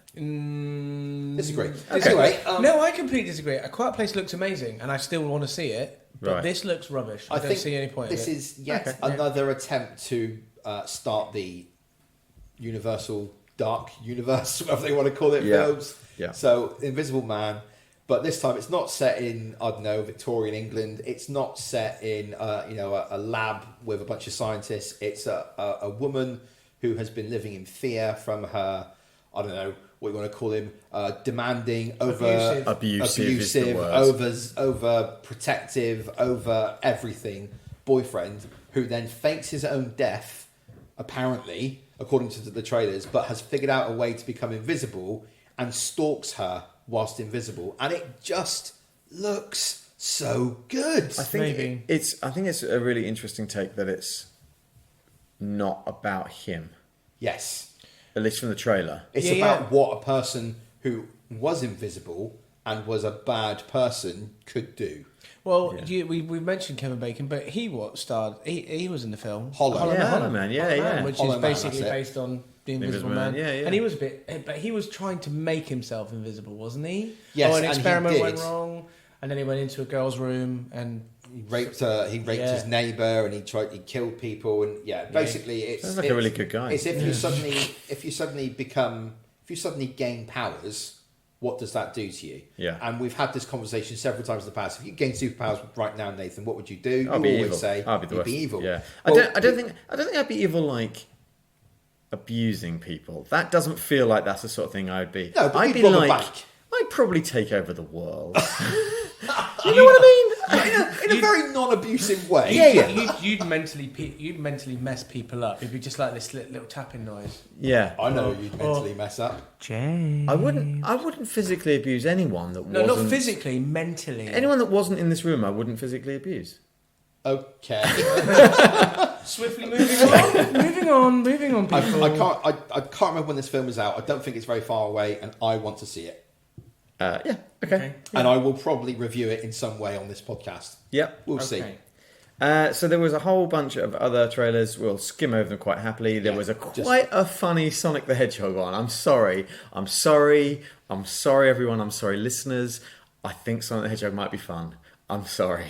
Disagree. Okay. Anyway, No, I completely disagree. A Quiet Place looks amazing, and I still want to see it. But Right. this looks rubbish. I don't think see any point. this in it. is yet Okay. another attempt to start the Universal Dark Universe, whatever they want to call it, Yeah. films. Yeah. So Invisible Man, but this time it's not set in Victorian England. It's not set in a lab with a bunch of scientists. It's a woman who has been living in fear from her, I don't know what you want to call him, demanding, abusive is the word. over protective, over everything boyfriend, who then fakes his own death, apparently, according to the trailers, but has figured out a way to become invisible and stalks her whilst invisible, and it just looks so good. I think it's a really interesting take that it's not about him. Yes. At least from the trailer. It's about what a person who was invisible and was a bad person could do. Well, we mentioned Kevin Bacon, but he starred. He was in the film Hollow Man, which Hollow is Man, basically based on the Invisible Man. Yeah. And he was but he was trying to make himself invisible, wasn't he? Yes, an and experiment he went did. wrong, and then he went into a girl's room and He raped his neighbour, and he killed people, and basically it's sounds like a really good guy. It's if you suddenly gain powers, what does that do to you? Yeah. And we've had this conversation several times in the past. If you gain superpowers right now, Nathan, what would you do? I'll be always evil. say I'll be the you'd worst. be evil. Yeah. Well, I don't think I'd be evil like abusing people. That doesn't feel like that's the sort of thing I'd be. No, but I'd you'd be rob a like, bank. I'd probably take over the world. You know what I mean? in a very non-abusive way. Yeah. You'd mentally mess people up. It'd be just like this little tapping noise. Yeah. I know you'd mentally mess up. James. I wouldn't physically abuse anyone that No, wasn't... not physically, mentally. Anyone that wasn't in this room, I wouldn't physically abuse. Okay. Swiftly moving on, people. I can't remember when this film is out. I don't think it's very far away, and I want to see it. Yeah, okay. And I will probably review it in some way on this podcast. Yep. We'll see. So there was a whole bunch of other trailers. We'll skim over them quite happily. There was quite a funny Sonic the Hedgehog one. I'm sorry, everyone. I'm sorry, listeners. I think Sonic the Hedgehog might be fun. I'm sorry.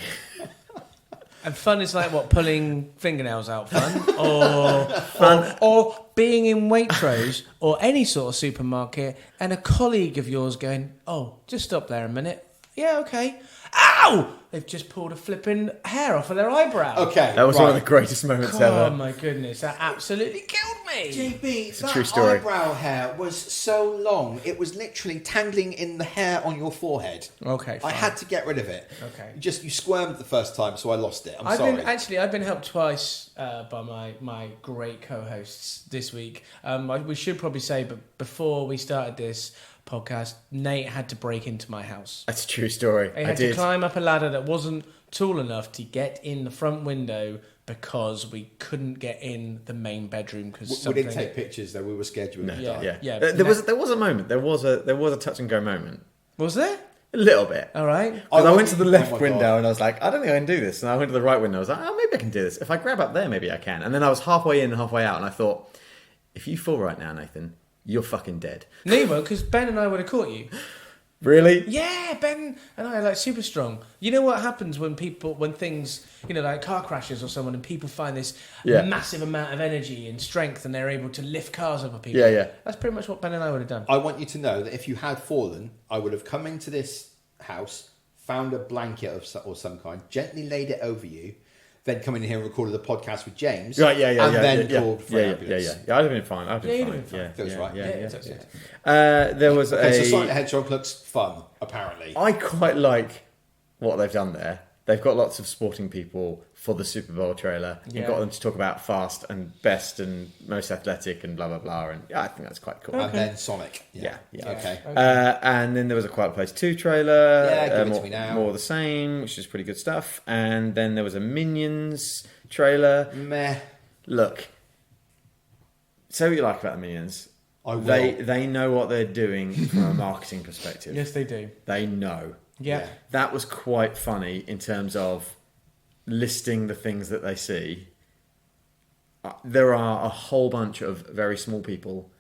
And fun is like what, pulling fingernails out fun? Or being in Waitrose or any sort of supermarket and a colleague of yours going, oh, just stop there a minute. Yeah, okay. Ow! They've just pulled a flipping hair off of their eyebrow. Okay. That was one of the greatest moments ever. Oh my goodness, that absolutely killed me. JB, a true story. Eyebrow hair was so long, it was literally tangling in the hair on your forehead. Okay, I fine. had to get rid of it. Okay. You squirmed the first time, so I lost it. I'm sorry. I've been helped twice by my great co-hosts this week. We should probably say, but before we started this podcast, Nate had to break into my house. That's a true story. He had to climb up a ladder that wasn't tall enough to get in the front window because we couldn't get in the main bedroom because we didn't take pictures though. We were scared you were going to die. Yeah. There was a moment. There was a touch and go moment. Was there? A little bit. All right. Because I went to the left my window God. and I was like, I don't think I can do this. And I went to the right window. I was like, oh, maybe I can do this. If I grab up there, maybe I can. And then I was halfway in and halfway out. And I thought, if you fall right now, Nathan, you're fucking dead. No, you won't, because Ben and I would have caught you. Really? Yeah, Ben and I are like super strong. You know what happens when things, like car crashes or someone, and people find this massive amount of energy and strength and they're able to lift cars over people? Yeah. That's pretty much what Ben and I would have done. I want you to know that if you had fallen, I would have come into this house, found a blanket or some kind, gently laid it over you, then come in here and recorded the podcast with James. Right, and then called for an ambulance. Yeah, I'd have been fine. Feels right. Yeah. There was So Sonic the Hedgehog looks fun, apparently. I quite like what they've done there. They've got lots of sporting people for the Super Bowl trailer. You've got them to talk about fast and best and most athletic and blah, blah, blah. And I think that's quite cool. And then Sonic. Yeah. Okay. And then there was a Quiet Place 2 trailer. Yeah, give it to me now. More of the same, which is pretty good stuff. And then there was a Minions trailer. Meh. Look, say what you like about the Minions. I will. They know what they're doing from a marketing perspective. Yes, they do. They know. Yeah. That was quite funny in terms of listing the things that they see. There are a whole bunch of very small people,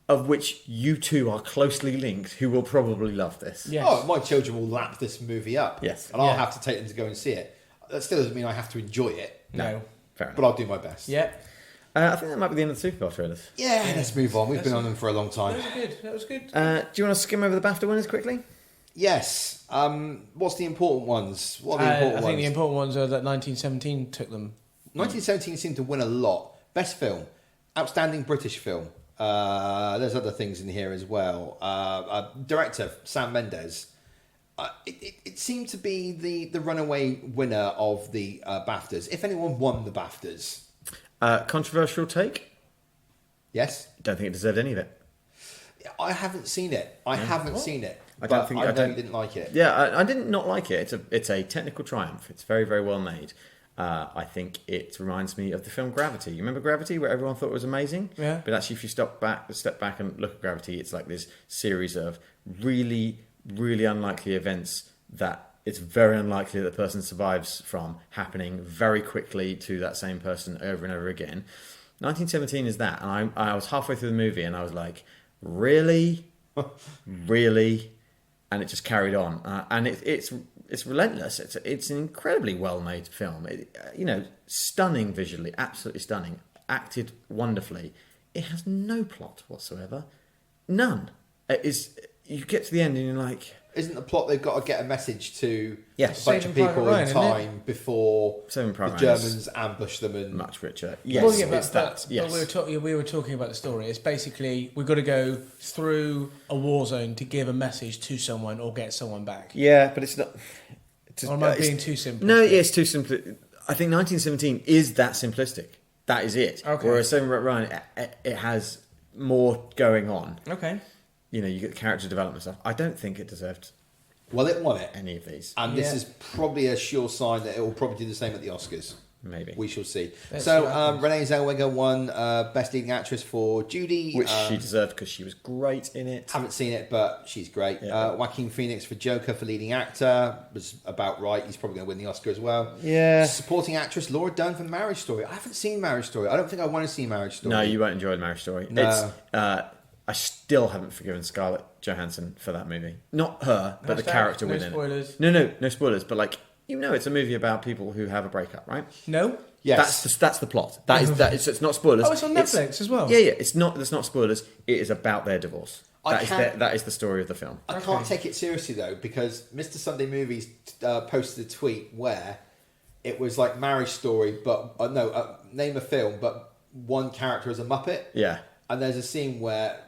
of which you two are closely linked, who will probably love this. Yes. Oh, my children will lap this movie up. Yes. And I'll have to take them to go and see it. That still doesn't mean I have to enjoy it. No. Fair enough. But I'll do my best. Yeah. I think that might be the end of the Super Bowl trailers. Yeah, let's move on. We've been on them for a long time. That was good. Do you want to skim over the BAFTA winners quickly? Yes. What's the important ones? What are the important I ones? think the important ones are that 1917 took them. 1917 seemed to win a lot. Best film. Outstanding British film. There's other things in here as well. Director Sam Mendes. It seemed to be the runaway winner of the BAFTAs. If anyone won the BAFTAs. Controversial take? Yes? Don't think it deserved any of it. I haven't seen it. I haven't seen it. I don't think I know you didn't like it. Yeah, I didn't not like it. It's a technical triumph. It's very, very well made. I think it reminds me of the film Gravity. You remember Gravity, where everyone thought it was amazing? Yeah. But actually, if you step back and look at Gravity, it's like this series of really, really unlikely events that it's very unlikely that the person survives from happening very quickly to that same person over and over again. 1917 is that, and I was halfway through the movie and I was like, really? Really? And it just carried on. And it's relentless. It's an incredibly well-made film. Stunning visually, absolutely stunning. Acted wonderfully. It has no plot whatsoever. None. You get to the end and you're like... Isn't the plot they've got to get a message to a bunch Saving of people Private Ryan, in isn't it? time before Saving the Private Ryan is Germans ambush them and... much richer. Yes, Well, yeah, it's that. Yes. But we were talking about the story. It's basically we've got to go through a war zone to give a message to someone or get someone back. Yeah, but it's not... Or am I being too simple? No, it's too simple. I think 1917 is that simplistic. That is it. Okay. Whereas Saving Private Ryan, it has more going on. Okay. You get the character development stuff. I don't think it deserved Well, it won it. any of these. And this is probably a sure sign that it will probably do the same at the Oscars. Maybe. We shall see. Let's So, see what happens. Renee Zellweger won Best Leading Actress for Judy. Which she deserved because she was great in it. Haven't seen it, but she's great. Yeah. Joaquin Phoenix for Joker for Leading Actor was about right. He's probably going to win the Oscar as well. Yeah. Supporting Actress Laura Dern for Marriage Story. I haven't seen Marriage Story. I don't think I want to see Marriage Story. No, you won't enjoy the Marriage Story. No. I still haven't forgiven Scarlett Johansson for that movie. Not her, but the character no within spoilers. it. No spoilers. But it's a movie about people who have a breakup, right? No. Yes. That's the plot. It's not spoilers. Oh, it's on Netflix as well. Yeah. It's not spoilers. It is about their divorce. That is the story of the film. I can't take it seriously though, because Mr. Sunday Movies posted a tweet where it was like Marriage Story, but name a film, but one character is a Muppet. Yeah. And there's a scene where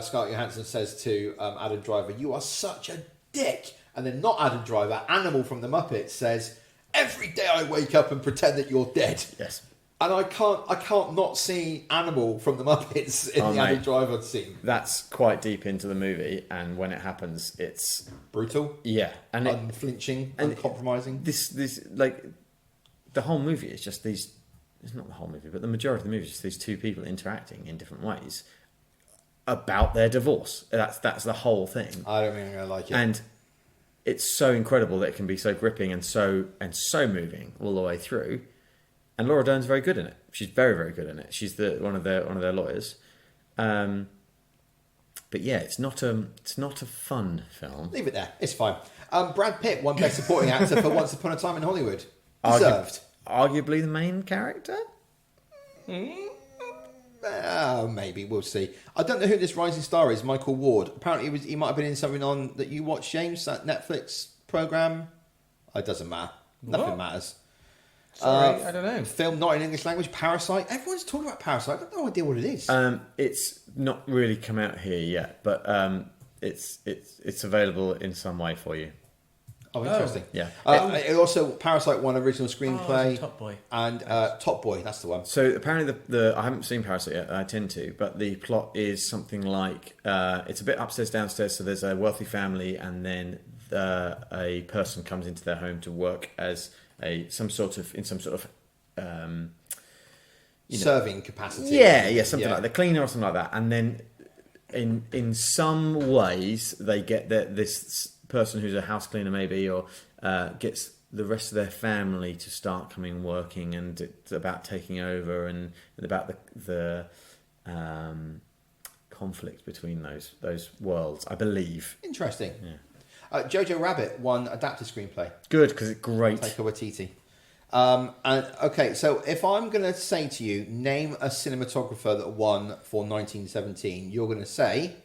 Scarlett Johansson says to Adam Driver, "You are such a dick." And then not Adam Driver, Animal from the Muppets says, "Every day I wake up and pretend that you're dead." Yes. And I can't not see Animal from the Muppets in the Adam Driver scene. That's quite deep into the movie, and when it happens, it's Brutal. yeah, and Unflinching, uncompromising. this the whole movie is just these. It's not the whole movie, but the majority of the movie is just these two people interacting in different ways about their divorce. That's the whole thing. I don't think I'm going to like it. And it's so incredible that it can be so gripping and so moving all the way through. And Laura Dern's very good in it. She's very, very good in it. She's one of their lawyers. But yeah, it's not a fun film. Leave it there. It's fine. Brad Pitt won Best Supporting Actor for Once Upon a Time in Hollywood. Deserved. Arguably the main character? Maybe. We'll see. I don't know who this rising star is, Michael Ward. Apparently he might have been in something on that you watched, James, that Netflix programme. It doesn't matter. Nothing matters. Sorry, I don't know. Film not in English language, Parasite. Everyone's talking about Parasite. I've got no idea what it is. It's not really come out here yet, but it's available in some way for you. Oh, interesting. Yeah. It also, Parasite won original screenplay. Top Boy. And Top Boy, that's the one. So apparently I haven't seen Parasite yet. I tend to, but the plot is something like it's a bit upstairs downstairs. So there's a wealthy family, and then a person comes into their home to work as some sort of Serving capacity. Yeah, something like the cleaner or something like that. And then in some ways they get this person who's a house cleaner maybe, or gets the rest of their family to start coming working, and it's about taking over and about the conflict between those worlds, I believe. Interesting. Yeah. Jojo Rabbit won adapted screenplay. Good, because it's great. Taika Waititi. And okay, so if I'm going to say to you, name a cinematographer that won for 1917, you're going to say...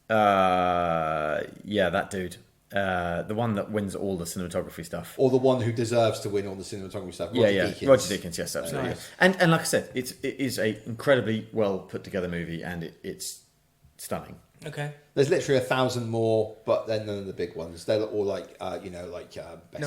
yeah, that dude. the one that wins all the cinematography stuff. Or the one who deserves to win all the cinematography stuff. Yeah, Roger yeah. Deakins. Roger Deakins, yes, absolutely. Nice. And like I said, it is a incredibly well put together movie, and it's stunning. Okay. There's literally 1,000 more, but then none of the big ones. They're all like, best No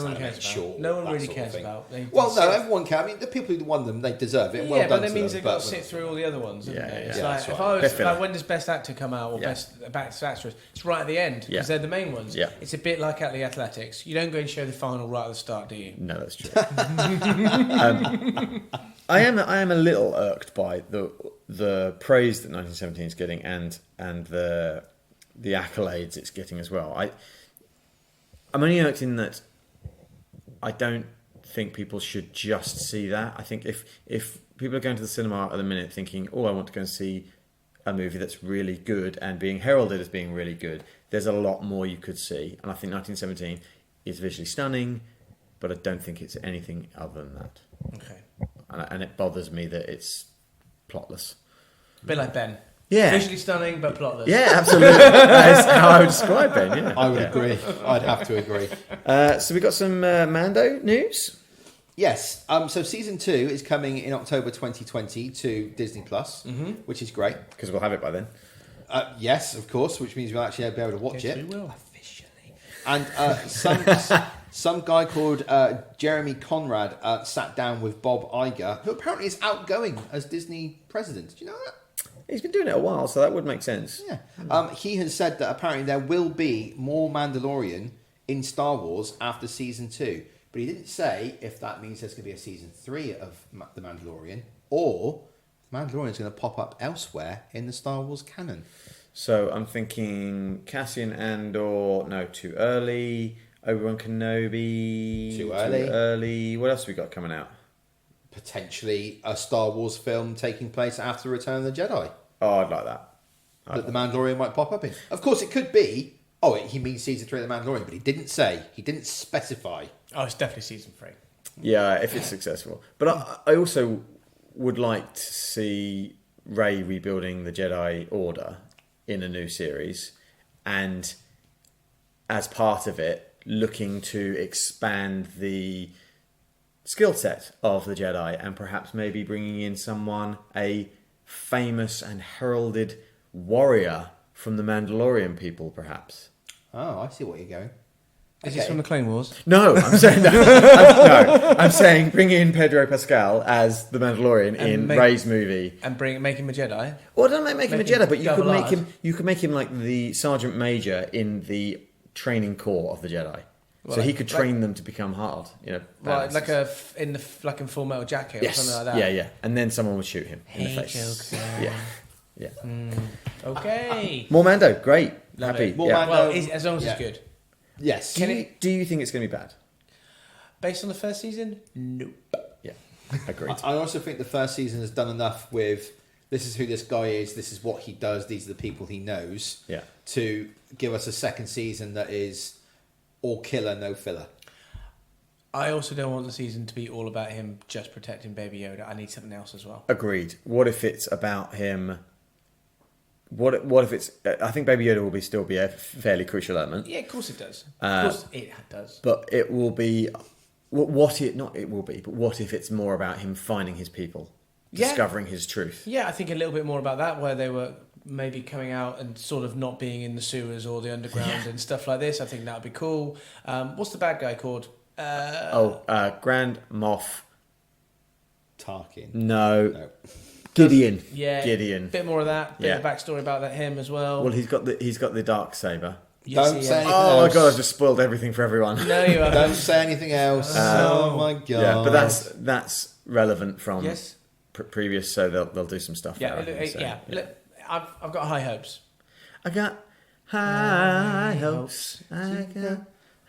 one animated cares about. short. No one that really sort of cares thing. about. Well, no, everyone can. I mean, the people who won them, they deserve it. Well Yeah, done but that to means them, they've got to but- sit through all the other ones. Yeah, Haven't they? yeah. It's Yeah, like, that's if right. I was Best filler. like, when does Best Actor come out or Yeah. Best Actress? It's right at the end because Yeah. they're the main ones. Yeah. It's a bit like at the athletics. You don't go and show the final right at the start, do you? No, that's true. I am a little irked by the praise that 1917 is getting and the accolades it's getting as well. I'm only irked in that I don't think people should just see that. I think if people are going to the cinema at the minute thinking, oh, I want to go and see a movie that's really good and being heralded as being really good, there's a lot more you could see. And I think 1917 is visually stunning, but I don't think it's anything other than that. Okay. And it bothers me that it's plotless. A bit like Ben. Yeah. Visually stunning, but plotless. Yeah, absolutely. That's how I would describe Ben, yeah. I would agree. I'd have to agree. So we got some Mando news. Yes. So season 2 is coming in October 2020 to Disney Plus, which is great. Because we'll have it by then. Yes, of course, which means we'll actually be able to watch Yes, it we will. officially. And some guy called Jeremy Conrad sat down with Bob Iger, who apparently is outgoing as Disney president. Do you know that? He's been doing it a while, so that would make sense. Yeah. He has said that apparently there will be more Mandalorian in Star Wars after season 2. But he didn't say if that means there's going to be a season 3 of The Mandalorian or Mandalorian is going to pop up elsewhere in the Star Wars canon. So I'm thinking Cassian Andor, no, too early. Obi-Wan Kenobi, Too early. What else have we got coming out? Potentially a Star Wars film taking place after Return of the Jedi Oh, I'd like that. that The Mandalorian might pop up in. Of course, it could be, he means season 3 of The Mandalorian, but he didn't say, he didn't specify. Oh, it's definitely season 3. Yeah, if it's successful. But I also would like to see Rey rebuilding the Jedi Order in a new series, and as part of it, looking to expand the skill set of the Jedi and perhaps maybe bringing in a famous and heralded warrior from the Mandalorian people, perhaps. Oh, I see what you're going. Is this from the Clone Wars? No, I'm saying I'm saying bring in Pedro Pascal as the Mandalorian in Rey's movie, And make him a Jedi? or don't make him a Make him Jedi, but double R. you could make him like the Sergeant Major in the training corps of the Jedi, so Well, he could train them to become hard, Right, badasses. like in Full Metal Jacket or Yes, something like that. yeah, and then someone would shoot him in the Hey, face. Joker. Yeah. Okay. More Mando, great, Love happy. it. More yeah. Mando. Well, as long as Yeah. it's good. Yes. Do you think it's going to be bad? Based on the first season? Nope. Yeah, agreed. I also think the first season has done enough with this is who this guy is, this is what he does, these are the people he knows, Yeah. to give us a second season that is all killer, no filler. I also don't want the season to be all about him just protecting Baby Yoda. I need something else as well. Agreed. What if it's about him? What if it's? I think Baby Yoda will still be a fairly crucial element, Yeah, of course it does. Of course it does. but it will be. What if it's more about him finding his people, Yeah. discovering his truth? Yeah, I think a little bit more about that, where they were maybe coming out and sort of not being in the sewers or the underground and stuff like this. I think that would be cool. What's the bad guy called? Grand Moff. Tarkin. No. Gideon. Yeah, Gideon. Bit more of that. Bit Yeah. of backstory about him as well. Well, he's got the dark saber. Yes, Don't he say is. anything Oh my else. god! I've just spoiled everything for everyone. No, you haven't. Don't say anything else. Oh my god. Yeah, but that's relevant from Yes. previous, so they'll do some stuff. Yeah, there, I think, so, yeah. Look, I've got high hopes. I got high hopes. I got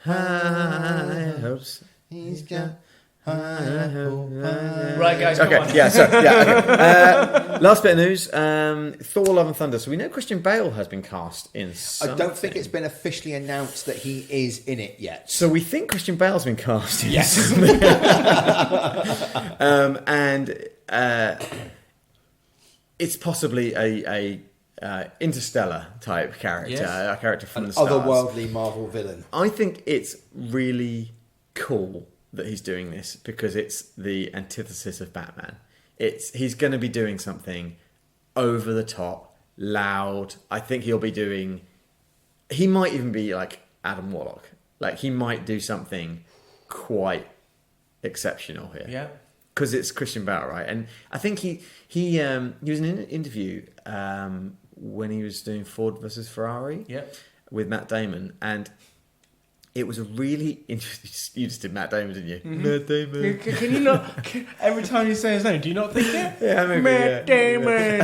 high hopes. He's got high hope. Right, guys. Come Okay, on. yeah. So okay. Last bit of news: Thor: Love and Thunder. So we know Christian Bale has been cast in. I Something. don't think it's been officially announced that he is in it yet. So we think Christian Bale's been cast. In Yes. something. and it's possibly a interstellar type character, Yes. a character from An the stars. otherworldly Marvel villain. I think it's really cool that he's doing this because it's the antithesis of Batman. He's going to be doing something over the top, loud. I think he might even be like Adam Warlock. Like he might do something quite exceptional here. Yeah. Because it's Christian Bale, right? And I think he was in an interview when he was doing Ford versus Ferrari with Matt Damon, and it was a really interesting. You just did Matt Damon, didn't you? Mm-hmm. Matt Damon. Can you not? Every time you say his name, do you not think it? Yeah, maybe. Matt Damon.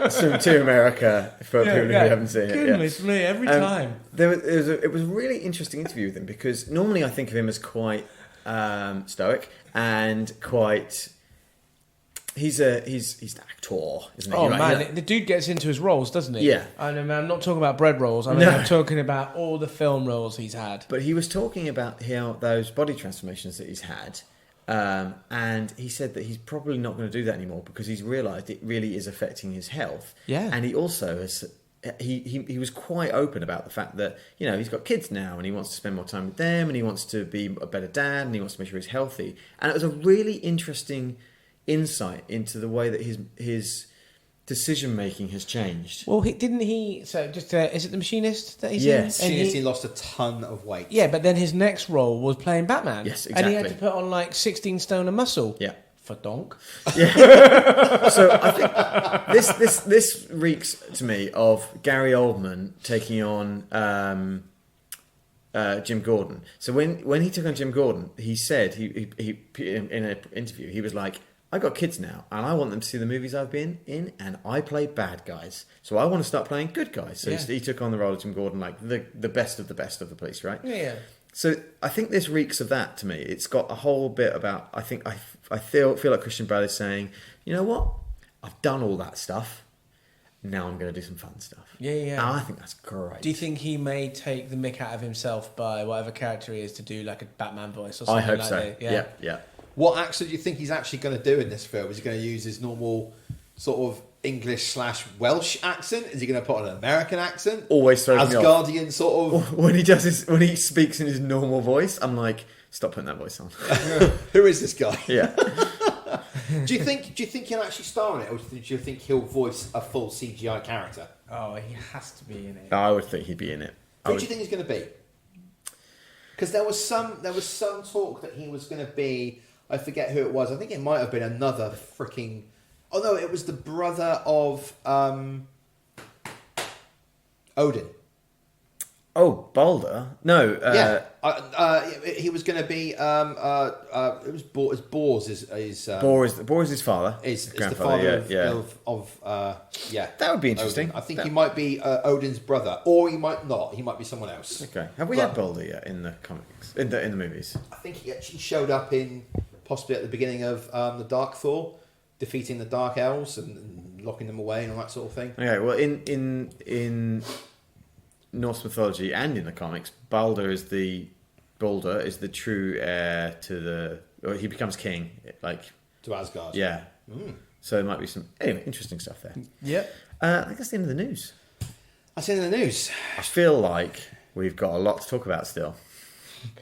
It's from To America for people who haven't seen it. Goodness me, every time. It was a really interesting interview with him because normally I think of him as quite stoic and quite. He's an actor, isn't he? Oh Right? man, the dude gets into his roles, doesn't he? Yeah. I know, man. I'm not talking about bread rolls. I'm talking about all the film roles he's had. But he was talking about how those body transformations that he's had, and he said that he's probably not going to do that anymore because he's realised it really is affecting his health. Yeah. And he also has. He was quite open about the fact that he's got kids now and he wants to spend more time with them and he wants to be a better dad and he wants to make sure he's healthy. And it was a really interesting insight into the way that his decision making has changed. Well, didn't he? So, just is it The Machinist that he's Yes. in? And Machinist, he lost a ton of weight. Yeah, but then his next role was playing Batman. Yes, And he had exactly. to put on like 16 stone of muscle. Yeah. For donk. So I think this reeks to me of Gary Oldman taking on Jim Gordon. So when he took on Jim Gordon, he said he in an interview he was like, I got kids now, and I want them to see the movies I've been in, and I play bad guys. So I want to start playing good guys. So he took on the role of Jim Gordon, like the best of the police, right? Yeah. So I think this reeks of that to me. It's got a whole bit about. I think I feel like Christian Bale is saying, you know what? I've done all that stuff. Now I'm going to do some fun stuff. Yeah. And I think that's great. Do you think he may take the mick out of himself by whatever character he is to do like a Batman voice or something? I hope like so. that? Yeah. What accent do you think he's actually going to do in this film? Is he going to use his normal sort of English/Welsh accent? Is he going to put on an American accent? Always throws me off. Asgardian sort of. When he speaks in his normal voice, I'm like, stop putting that voice on. Who is this guy? Yeah. Do you think he'll actually star in it, or do you think he'll voice a full CGI character? Oh, he has to be in it. I would think he'd be in it. Who do you think he's going to be? Because there was some talk that he was going to be. I forget who it was. I think it might have been another freaking. Oh no! It was the brother of Odin. Oh, Balder? No. He was going to be. It was Bors. Bor is his father. Is the grandfather, father of That would be interesting. Odin. I think he might be Odin's brother, or he might not. He might be someone else. Okay. Have we had Balder yet in the comics? In the movies? I think he actually showed up in possibly at the beginning of the Dark Thor, defeating the Dark Elves and locking them away and all that sort of thing. Okay. Well, in Norse mythology and in the comics, Balder is the true heir to the. Or he becomes king, like To Asgard. yeah. So there might be some interesting stuff there. Yep. I think that's the end of the news. That's the end of the news. I feel like we've got a lot to talk about still.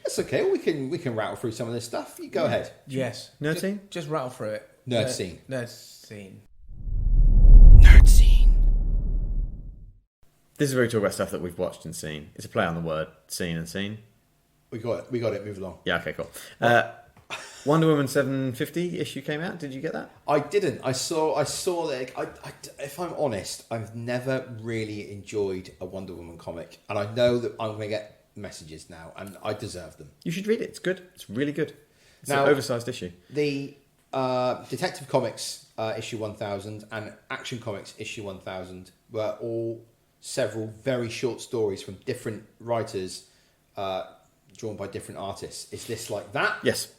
That's okay. We can rattle through some of this stuff. You go ahead. Yes. Nerdscene? Just rattle through it. Nerdscene. Nerdscene. Nerdscene. This is where we talk about stuff that we've watched and seen. It's a play on the word seen and seen. We got it. Move along. Yeah, okay, cool. Wonder Woman 750 issue came out. Did you get that? I didn't. I saw that. If I'm honest, I've never really enjoyed a Wonder Woman comic, and I know that I'm going to get messages now, and I deserve them. You should read it. It's good. It's really good. It's Now- an oversized issue. The Detective Comics issue 1000 and Action Comics issue 1000 were all several very short stories from different writers, drawn by different artists. Is this like that? Yes,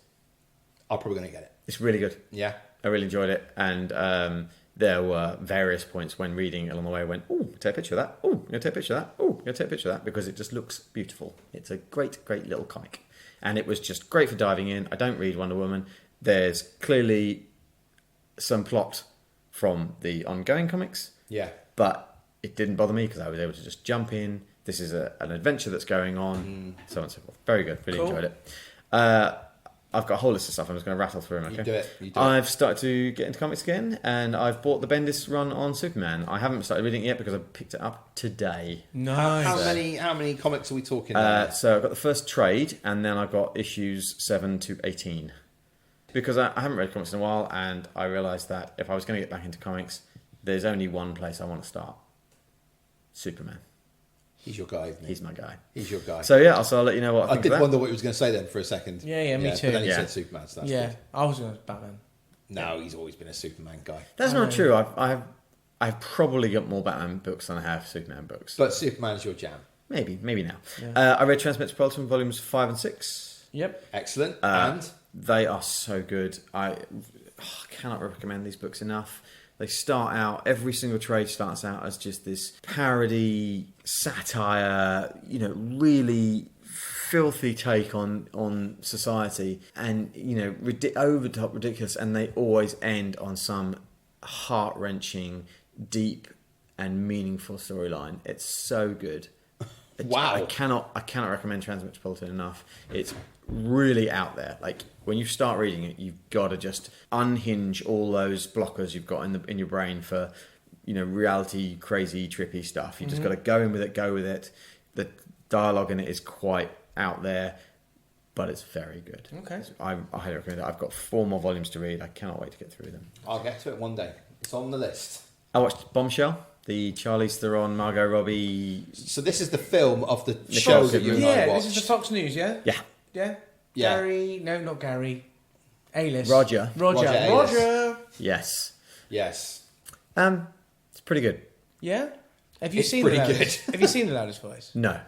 I'm probably going to get it. it's really good. Yeah. I really enjoyed it, and there were various points when reading along the way I went, oh, take a picture of that. Oh, I'm going to take a picture of that. Oh, I'm going to take a picture of that, because it just looks beautiful. It's a great, great little comic. And it was just great for diving in. I don't read Wonder Woman. There's clearly some plot from the ongoing comics, Yeah. But it didn't bother me because I was able to just jump in. This is an adventure that's going on, so on and so forth. Very good. Really Cool. enjoyed it. I've got a whole list of stuff. I'm just going to rattle through them. Okay? You do it. I've started to get into comics again, and I've bought the Bendis run on Superman. I haven't started reading it yet because I picked it up today. Nice. How many comics are we talking about? So I've got the first trade, and then I've got issues 7 to 18. Because I haven't read comics in a while, and I realised that if I was going to get back into comics, there's only one place I want to start. Superman. He's your guy, isn't he? He's my guy. He's your guy. So yeah, so I'll let you know what I I think did of that. wonder what he was going to say then for a second. Yeah, me too. But then he Yeah. said Superman, so that's Yeah, good. I was going to Batman. No, he's always been a Superman guy. That's not true. I've probably got more Batman books than I have Superman books. But Superman's your jam. Maybe now. Yeah. I read Transmetropolitan volumes 5 and 6. Yep. Excellent. Uh, And They are so good. I cannot recommend these books enough. They start out, every single trade starts out as just this parody, satire, really filthy take on society, and over the top ridiculous, and they always end on some heart-wrenching, deep and meaningful storyline. It's so good. Wow. I cannot recommend Transmetropolitan enough. It's really out there. Like, when you start reading it, you've got to just unhinge all those blockers you've got in your brain for, reality, crazy, trippy stuff. You just got to go with it. The dialogue in it is quite out there, but it's very good. Okay. I highly recommend it. I've got 4 more volumes to read. I cannot wait to get through them. I'll get to it one day. It's on the list. I watched Bombshell, the Charlize Theron, Margot Robbie. So this is the film of the show that you and I Yeah, watched. this is the Fox News, yeah? Yeah. Yeah? Yeah. Gary, no, not Gary. A-list. Roger. Roger A-list. Yes. Yes. It's pretty good. Yeah? Have you It's seen the pretty loudest? good. Have you seen the loudest voice? No.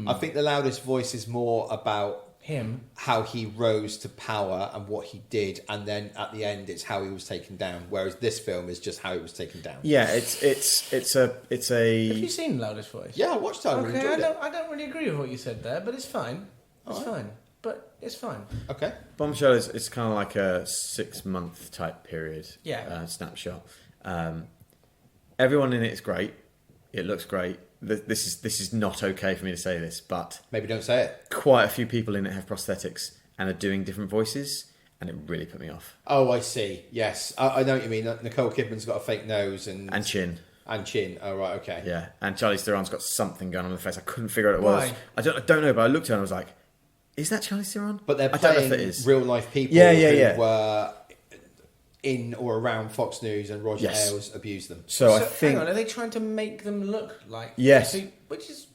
I think the loudest voice is more about Him. how he rose to power and what he did, and then at the end it's how he was taken down. Whereas this film is just how he was taken down. Yeah, it's a Have you seen the loudest voice? Yeah, I watched it. I really Okay, enjoyed it. I don't really agree with what you said there, but it's fine. It's fine. But it's fine. Okay. Bombshell is it's kind of like a 6-month type period. Yeah. Snapshot. Everyone in it is great. It looks great. This is not okay for me to say this, but Maybe don't say it. quite a few people in it have prosthetics and are doing different voices, and it really put me off. Oh, I see. Yes, I know what you mean. Nicole Kidman's got a fake nose and Chin. and chin. Oh, right. Okay. Yeah, and Charlize Theron's got something going on in the face. I couldn't figure out what it was. Why? I don't know, but I looked at her and I was like, is that Charlize Theron? But they're I don't know playing if it is. real life people Yeah. who were in or around Fox News, and Roger Yes. Ailes abused them. So I hang think on, are they trying to make them look like... Yes. Which is...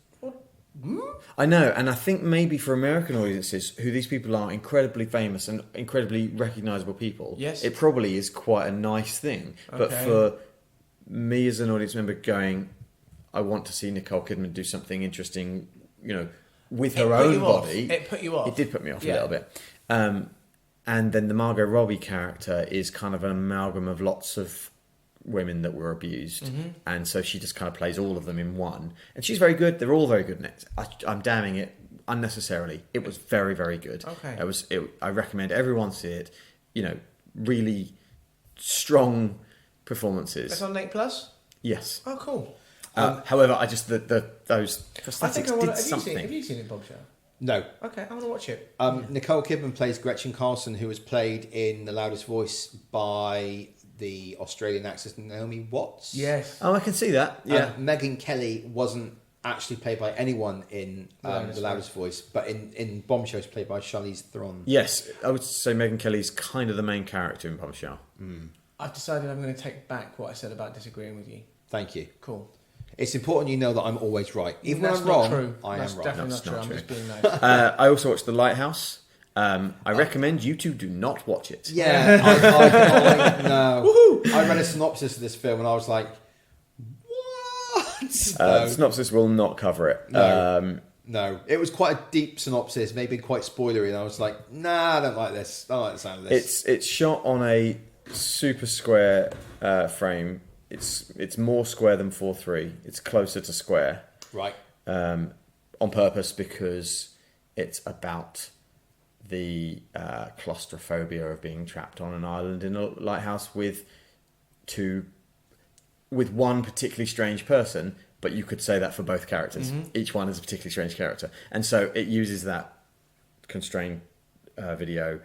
I know, and I think maybe for American audiences, who these people are incredibly famous and incredibly recognisable people, Yes. it probably is quite a nice thing. But Okay. for me as an audience member going, I want to see Nicole Kidman do something interesting, with her put own you off. body. It put you off. It did put me off a Yeah. little bit. And then the Margot Robbie character is kind of an amalgam of lots of women that were abused, and so she just kind of plays all of them in one, and she's very good. They're all very good in it. I'm damning it unnecessarily. It was very, very good. Okay. I recommend everyone see it. Really strong performances. It's on 8 Plus? Yes. Oh, cool. However, I just those I prosthetics think I want to... did something. Have you seen it, Bombshell? No. Okay, I want to watch it. Nicole Kidman plays Gretchen Carlson, who was played in The Loudest Voice by the Australian actress Naomi Watts. Yes. Oh, I can see that. Yeah. Megyn Kelly wasn't actually played by anyone in The Loudest Voice, but in Bombshell, she's played by Charlize Theron. Yes, I would say Megyn Kelly's kind of the main character in Bombshell. I've decided I'm going to take back what I said about disagreeing with you. Thank you. Cool. It's important you know that I'm always right. Even That's when not I'm wrong, true. I That's am wrong. definitely That's not true. not I'm true. just being nice. I also watched The Lighthouse. I recommend you two do not watch it. Yeah, I know. I read a synopsis of this film and I was like, what? The synopsis will not cover it. No. No, it was quite a deep synopsis, maybe quite spoilery, and I was like, nah, I don't like this. I don't like the sound of this. It's shot on a super square frame. It's more square than 4:3. It's closer to square. Right. On purpose, because it's about the claustrophobia of being trapped on an island in a lighthouse with two with one particularly strange person, but you could say that for both characters. Each one is a particularly strange character. And so it uses that constrained video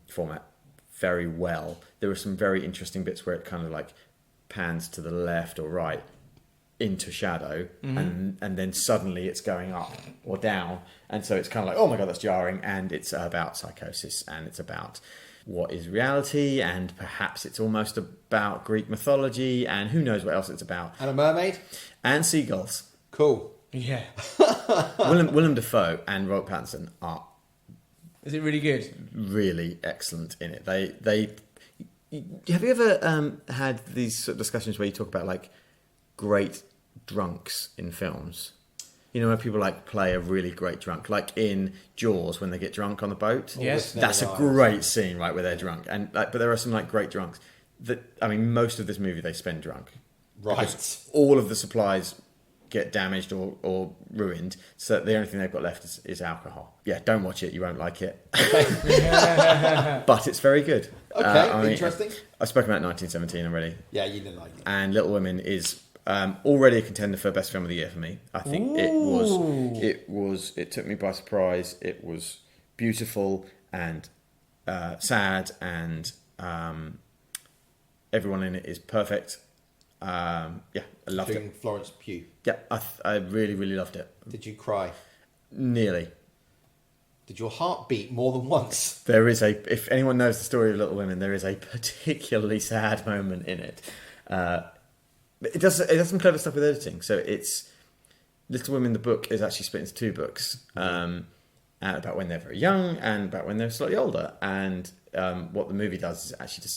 format very well. There were some very interesting bits where it kind of like pans to the left or right into shadow, and then suddenly it's going up or down, and so it's kind of like, oh my god, that's jarring. And it's about psychosis, and it's about what is reality, and perhaps it's almost about Greek mythology, and who knows what else it's about. And a mermaid? And seagulls. Cool. Yeah. Willem Dafoe and Robert Pattinson are Is it really good? really excellent in it. They have you ever had these sort of discussions where you talk about like great drunks in films? You know, where people like play a really great drunk, like in Jaws when they get drunk on the boat. Yes. That's a great scene, right, where they're drunk. And like, but there are some like great drunks that, I mean, most of this movie they spend drunk. Right. Because all of the supplies get damaged or ruined, so the only thing they've got left is alcohol. Yeah, don't watch it, you won't like it. But it's very good. Okay, interesting. I spoke about 1917 already. Yeah, you didn't like it. And Little Women is already a contender for best film of the year for me. I think it took me by surprise. It was beautiful and sad, and everyone in it is perfect. I loved Including it. Florence Pugh. Yeah, I really, really loved it. Did you cry? Nearly. Did your heart beat more than once? There is if anyone knows the story of Little Women, there is a particularly sad moment in it. It does some clever stuff with editing. So it's Little Women, the book, is actually split into two books, about when they're very young and about when they're slightly older. And what the movie does is actually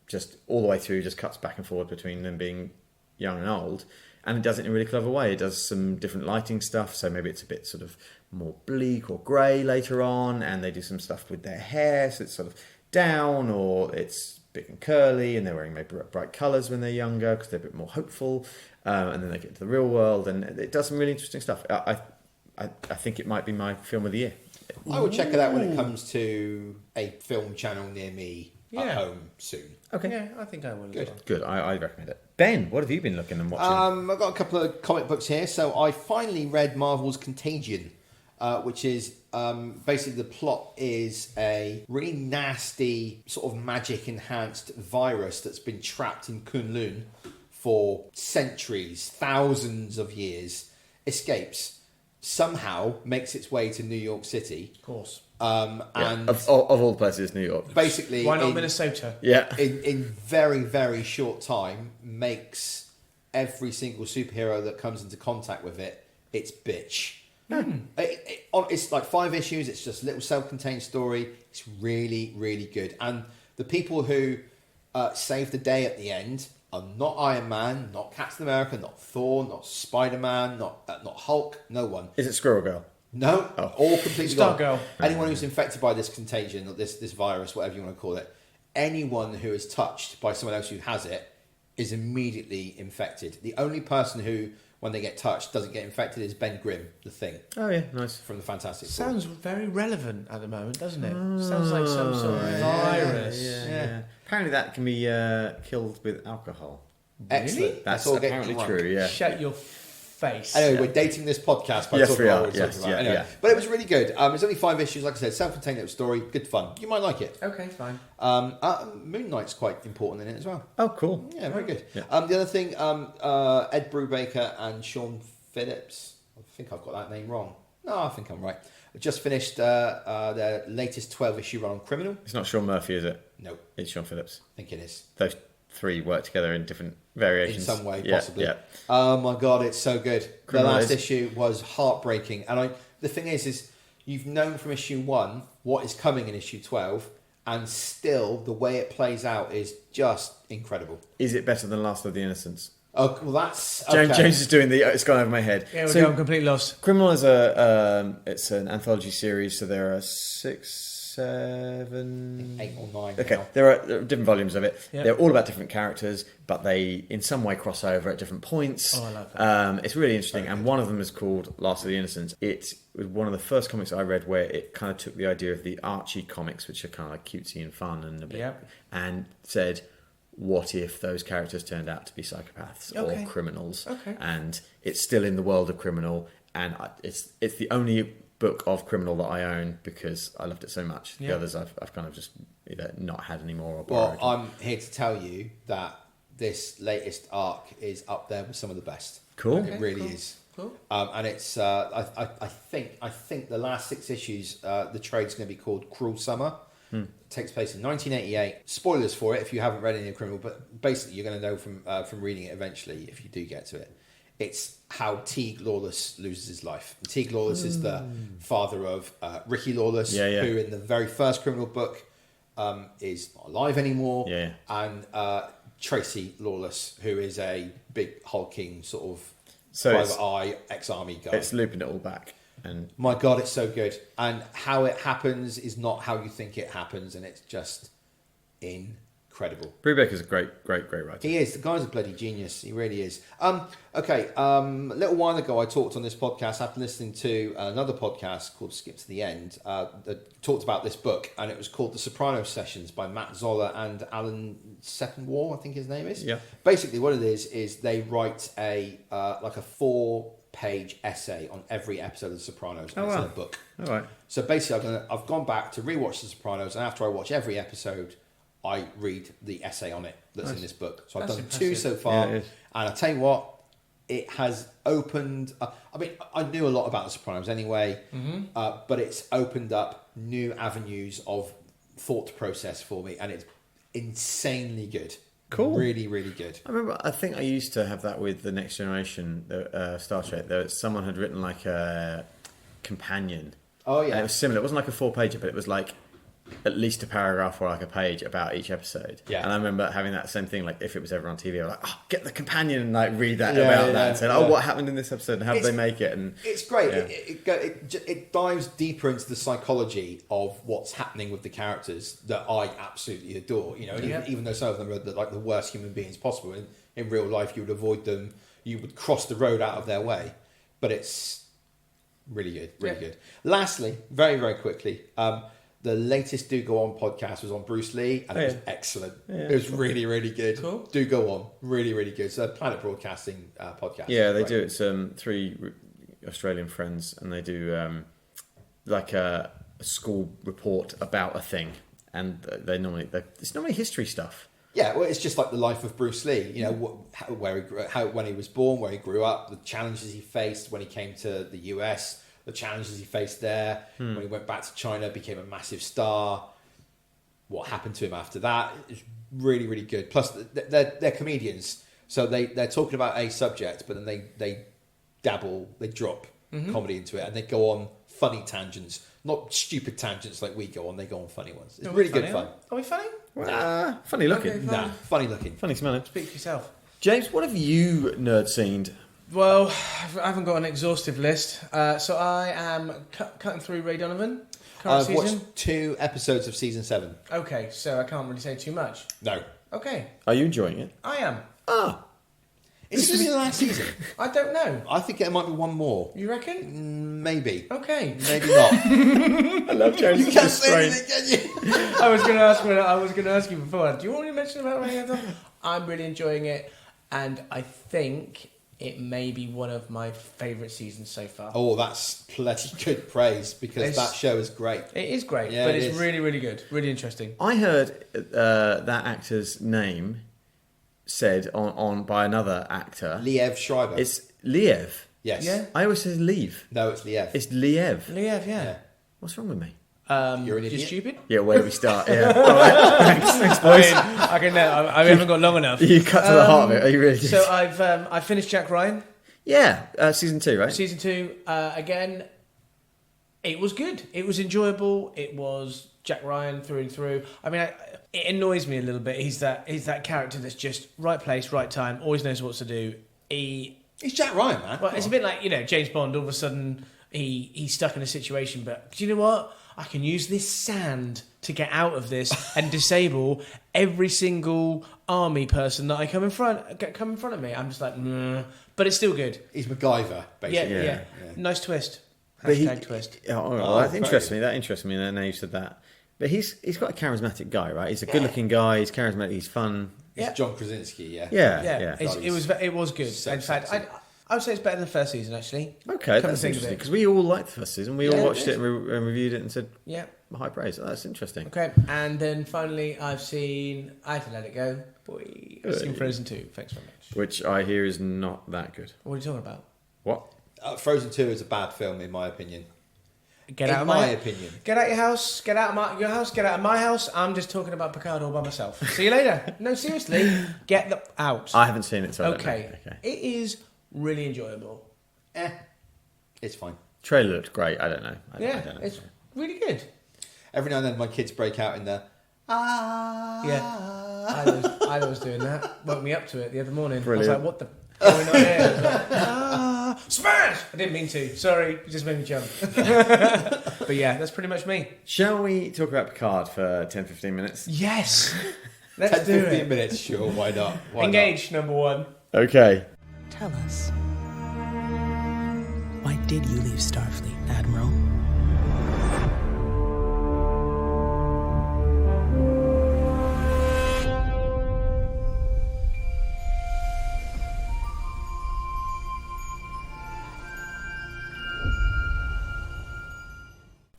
just all the way through, just cuts back and forward between them being young and old. And it does it in a really clever way. It does some different lighting stuff, so maybe it's a bit sort of more bleak or grey later on, and they do some stuff with their hair, so it's sort of down, or it's big and curly, and they're wearing maybe bright colours when they're younger because they're a bit more hopeful, and then they get into the real world, and it does some really interesting stuff. I think it might be my film of the year. I will check it out when it comes to a film channel near me at home soon. Okay. Yeah, I think I will. Good. Good, I recommend it. Ben, what have you been looking and watching? I've got a couple of comic books here. So I finally read Marvel's Contagion, which is basically the plot is a really nasty sort of magic enhanced virus that's been trapped in Kunlun for centuries, thousands of years, escapes, somehow makes its way to New York City. Of course. And of all places, New York. Basically, why not Minnesota? Yeah. In very, very short time, makes every single superhero that comes into contact with it its bitch. It's like 5 issues. It's just a little self-contained story. It's really, really good. And the people who save the day at the end are not Iron Man, not Captain America, not Thor, not Spider-Man, not Hulk. No one. Is it Squirrel Girl? No, all completely gone. Stargirl. Anyone who's infected by this contagion, or this virus, whatever you want to call it, anyone who is touched by someone else who has it is immediately infected. The only person who, when they get touched, doesn't get infected is Ben Grimm, the Thing. Oh yeah, nice. From the Fantastic Four. Sounds very relevant at the moment, doesn't it? Sounds like some sort of virus. Yeah. Apparently that can be killed with alcohol. Excellent. That's Let's all get apparently drunk. true, yeah. Shut your face. Anyway, we're dating this podcast by Yes, talking we about are. what we're Yes, talking about. yeah, Anyway, yeah. but it was really good. It's only 5 issues, like I said, self-contained little story, good fun. You might like it. Okay, fine. Moon Knight's quite important in it as well. Oh, cool. Yeah, very good. Yeah. The other thing, Ed Brubaker and Sean Phillips. I think I've got that name wrong. No, I think I'm right. Just finished their latest 12-issue run on Criminal. It's not Sean Murphy, is it? No, It's Sean Phillips. I think it is. Those 3 work together in different variations. In some way, Yeah, possibly. Yeah. Oh my god, it's so good. Criminal The last is- issue was heartbreaking, and the thing is you've known from issue 1 what is coming in issue 12, and still the way it plays out is just incredible. Is it better than Last of the Innocents? Oh, well, that's okay. James is doing the. It's gone over my head. Yeah, we're So, going completely lost. Criminal is it's an anthology series, so there are 6, 7, 8 or 9. Okay, now. there are different volumes of it. Yep. They're all about different characters, but they in some way cross over at different points. Oh, I love that. It's really interesting, and one of them is called Last of the Innocents. It was one of the first comics I read where it kind of took the idea of the Archie comics, which are kind of like cutesy and fun and a bit, Yep. and said, what if those characters turned out to be psychopaths Okay. or criminals? Okay. And it's still in the world of Criminal, and it's the only book of Criminal that I own because I loved it so much. The Yeah. others I've kind of just either not had anymore or Well, borrowed. I'm here to tell you that this latest arc is up there with some of the best. Cool. It really is. Cool. And it's I think the last 6 issues, the trade's going to be called Cruel Summer. It takes place in 1988. Spoilers for it if you haven't read any of Criminal, but basically you're going to know from reading it eventually if you do get to it. It's how Teague Lawless loses his life. And Teague Lawless is the father of Ricky Lawless, Yeah, yeah. who in the very first Criminal book is not alive anymore. Yeah. And Tracy Lawless, who is a big hulking sort of So private it's- eye ex-army guy. It's looping it all back. And My God, it's so good. And how it happens is not how you think it happens, and it's just incredible. Brubaker's a great writer. He is. The guy's a bloody genius. He really is. Okay. A little while ago, I talked on this podcast after listening to another podcast called Skip to the End that talked about this book, and it was called The Sopranos Sessions by Matt Zoller and Alan Sepinwall, I think his name is. Yeah. Basically, what it is they write a 4-page essay on every episode of The Sopranos. And Oh, it's in wow. a book. All right. So basically, I've gone back to rewatch The Sopranos, and after I watch every episode, I read the essay on it that's in this book. So I've That's done impressive. 2 so far, Yeah, it is. and I tell you what, it has opened. I mean, I knew a lot about The Sopranos anyway, but it's opened up new avenues of thought process for me, and it's insanely good. Cool. Really, really good. I think I used to have that with the Next Generation, Star Trek. Someone had written like a companion. Oh And yeah. it was similar. It wasn't like a 4-pager, but it was like at least a paragraph or like a page about each episode. Yeah. And I remember having that same thing, like if it was ever on TV, I was like, oh, get the companion and like read that Yeah, about yeah, that and say, yeah. oh, what happened in this episode and how did It's- they make it? And It's great. Yeah. It dives deeper into the psychology of what's happening with the characters that I absolutely adore. You know, Yeah. even though some of them are like the worst human beings possible, in real life you would avoid them. You would cross the road out of their way. But it's really good, really Yeah. good. Lastly, very, very quickly, the latest Do Go On podcast was on Bruce Lee, and it was excellent. Yeah. It was really, really good. Cool. Do Go On, really, really good. So Planet Broadcasting podcast. yeah, they Great. do. It's 3 Australian friends and they do like a school report about a thing. And it's normally history stuff. Yeah, well, it's just like the life of Bruce Lee. You know, when he was born, where he grew up, the challenges he faced when he came to the US, the challenges he faced there. When he went back to China, became a massive star. What happened to him after that is really, really good. Plus, they're comedians, so they're talking about a subject, but then they drop comedy into it, and they go on funny tangents, not stupid tangents like we go on. They go on funny ones. It's really good fun. Are we funny? Funny looking. Okay, Nah, funny looking. Funny smelling. Speak for yourself. James, what have you nerd-scened? Well, I haven't got an exhaustive list, so I am cutting through Ray Donovan. Current I've season. watched 2 episodes of season 7. Okay, so I can't really say too much. No. Okay, Are you enjoying it? I am. Ah, Is this going to be the last season? I don't know. I think there might be one more. You reckon? Maybe. Okay. Maybe not. I love James. You can't say anything, can you? I was going to ask you before. Do you want me to mention about Ray Donovan? I'm really enjoying it, and I think it may be one of my favourite seasons so far. Oh, that's plenty good praise because It's- that show is great. It is great, Yeah, but it it's is. really, really good, really interesting. I heard that actor's name said on by another actor. Liev Schreiber. It's Liev. Yes. Yeah. I always say Leave. No, it's Liev. It's Liev. Liev, Yeah. What's wrong with me? You're an You're idiot. stupid. Yeah, where do we start? Yeah. All right. Thanks, boys. I haven't got long enough. You cut to the heart of it. Are you really? So I finished Jack Ryan. yeah, season 2, right? Season 2, again, it was good. It was enjoyable. It was Jack Ryan through and through. I mean, it annoys me a little bit. He's that character that's just right place, right time, always knows what to do. He's Jack Ryan, man. Well, it's a bit like, James Bond. All of a sudden, he's stuck in a situation. But do you know what? I can use this sand to get out of this and disable every single army person that I come in front of me. I'm just like, but it's still good. He's MacGyver, Yeah, basically. yeah. Nice twist. But Hashtag twist. Oh, all right. Oh, That very interests me. good. That interests me. Now you said that. But he's quite a charismatic guy, right? He's a good-looking guy. He's charismatic. He's fun. It's John Krasinski, yeah. Yeah. It was good. So in fact, sexy. I would say it's better than the first season, actually. Okay, Come to that's think of interesting it. because we all liked the first season. We all Yeah, watched it it and reviewed it and said Yeah. high praise. Oh, that's interesting. Okay, and then finally, I had to let it go. I've seen Frozen 2. Thanks very much. Which I hear is not that good. What are you talking about? What? Frozen 2 is a bad film, in my opinion. Get In out of my opinion. Get out of your house. Get out of your house. Get out of my house. I'm just talking about Picard all by myself. See you later. No, seriously, get out. I haven't seen it, so I don't know. Okay. It is really enjoyable. It's fine. Trailer looked great. I don't know. I don't know. It's really good. Every now and then my kids break out in the Yeah, I was doing that. Woke me up to it the other morning. Brilliant. I was like, what the going on here? I was like, smash! I didn't mean to. Sorry, it just made me jump. But yeah, that's pretty much me. Shall we talk about Picard for 10-15 minutes? Yes. Let's 10, do 15 it. minutes, sure, why not? Why Engage, number one. Okay. Tell us, why did you leave Starfleet, Admiral?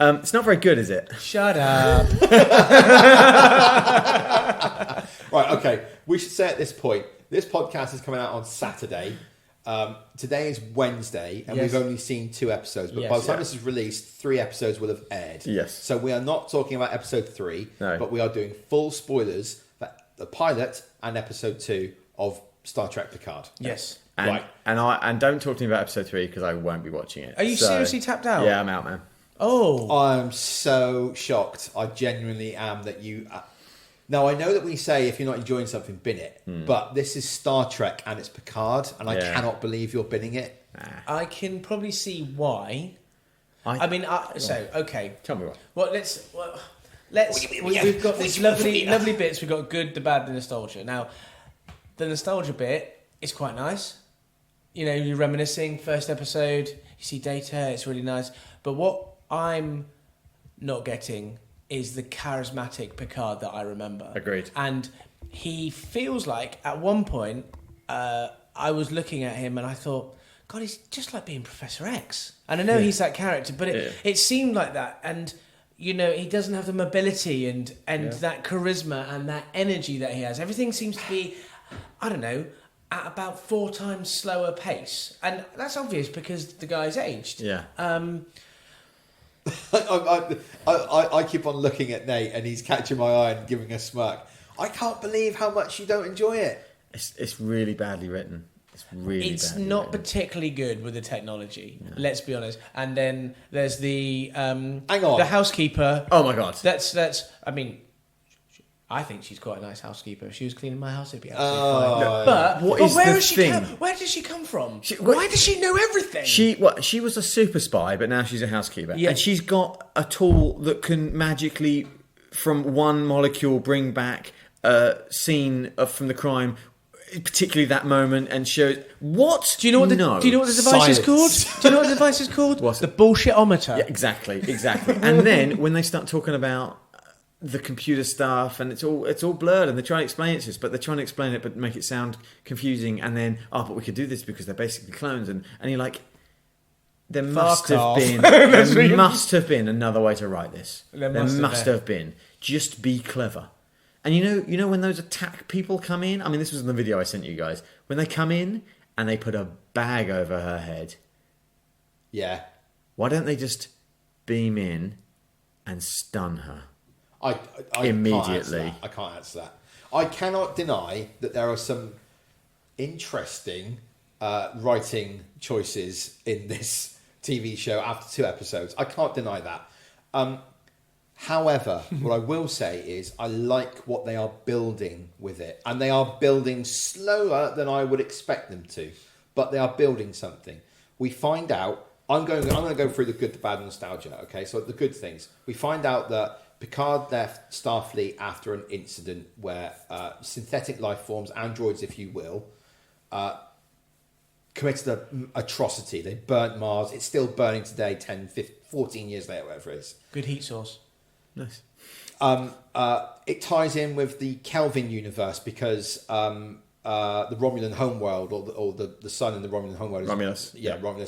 It's not very good, is it? Shut up. Right, okay. We should say at this point, this podcast is coming out on Saturday. Today is Wednesday, and Yes. we've only seen 2 episodes. But Yes. by the time Yeah. this is released, 3 episodes will have aired. Yes. So we are not talking about episode 3, No. but we are doing full spoilers for the pilot and episode 2 of Star Trek Picard. Yes. And, Right. and don't talk to me about episode 3 because I won't be watching it. Are you seriously tapped out? Yeah, I'm out, man. Oh. I'm so shocked. I genuinely am that you... Now, I know that we say if you're not enjoying something, bin it. But this is Star Trek and it's Picard, and I Yeah. cannot believe you're binning it. I can probably see why. Okay. Tell me what. We've got these lovely bits. We've got good, the bad, the nostalgia. Now, the nostalgia bit is quite nice. You know, you're reminiscing. First episode, you see Data. It's really nice. But what I'm not getting is the charismatic Picard that I remember. Agreed. And he feels like at one point, I was looking at him and I thought, God, he's just like being Professor X. And I know he's that character, but it seemed like that. And, you know, he doesn't have the mobility and that charisma and that energy that he has. Everything seems to be, I don't know, at about 4 times slower pace. And that's obvious because the guy's aged. Yeah. I keep on looking at Nate and he's catching my eye and giving a smirk. I can't believe how much you don't enjoy it. It's really badly written. It's not particularly good with the technology. No. Let's be honest. And then there's the hang on, the housekeeper. Oh my God. That's. I mean, I think she's quite a nice housekeeper. If she was cleaning my house, it'd be absolutely fine. But where does she come from? Why does she know everything? She was a super spy, but now she's a housekeeper. Yeah. And she's got a tool that can magically, from one molecule, bring back a scene from the crime, particularly that moment, and show what. Do you know what the device is called? Do you know what the device is called? What's the bullshitometer. Yeah, exactly. And then when they start talking about the computer stuff, and it's all blurred, and they're trying to explain it to us, but they're trying to explain it but make it sound confusing, and then but we could do this because they're basically clones, and you're like, there must have been another way to write this. There must have been. Just be clever. And you know when those attack people come in, I mean, this was in the video I sent you guys, when they come in and they put a bag over her head. Yeah. Why don't they just beam in and stun her? I Immediately. I can't answer that. I cannot deny that there are some interesting writing choices in this TV show after 2 episodes. I can't deny that. However, what I will say is I like what they are building with it. And they are building slower than I would expect them to. But they are building something. We find out... I'm going to go through the good, the bad, and nostalgia. Okay, so the good things. We find out that Picard left Starfleet after an incident where synthetic life forms, androids if you will, committed an atrocity. They burnt Mars. It's still burning today, 10, 15, 14 years later, whatever it is. Good heat source. Nice. It ties in with the Kelvin universe because the Romulan homeworld or the sun in the Romulan homeworld, Romulus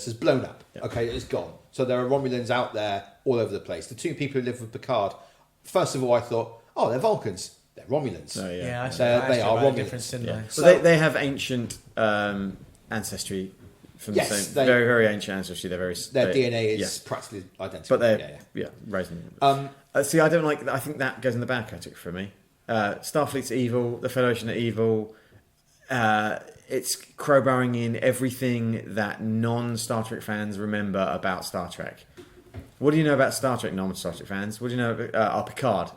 is blown up. Yeah. Okay, it's gone. So there are Romulans out there all over the place. The two people who live with Picard, first of all, I thought, oh, they're Vulcans. They're Romulans. Oh, yeah. They are Romulans. Yeah. So they have ancient ancestry from the same, very, very ancient ancestry. Their DNA is practically identical. But they're raising. See, I don't like. I think that goes in the bad category for me. Starfleet's evil. The Federation are evil. It's crowbarring in everything that non-Star Trek fans remember about Star Trek. What do you know about Star Trek, non-Star Trek fans? What do you know about Picard,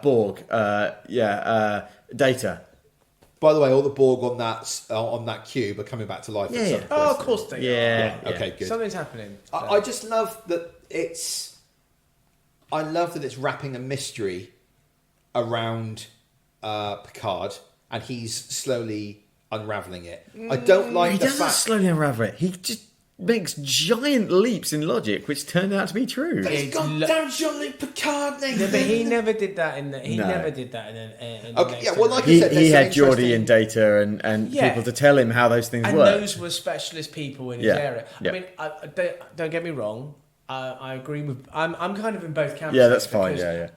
Borg, Data? By the way, all the Borg on that cube are coming back to life. Yeah. Oh, of course they are. Yeah. Okay, good. Something's happening. I just love that it's... I love that it's wrapping a mystery around Picard, and he's slowly unravelling it. I don't like he the doesn't fact... slowly unravel it. He just makes giant leaps in logic, which turned out to be true. But it's goddamn Jean-Luc Picard, Nathan. No, but he never did that in the... never did that in the next like I said, he had Geordie and Data and people to tell him how those things and work. And those were specialist people in his area. I mean, don't get me wrong. I agree with... I'm kind of in both camps. Yeah, that's fine. Yeah.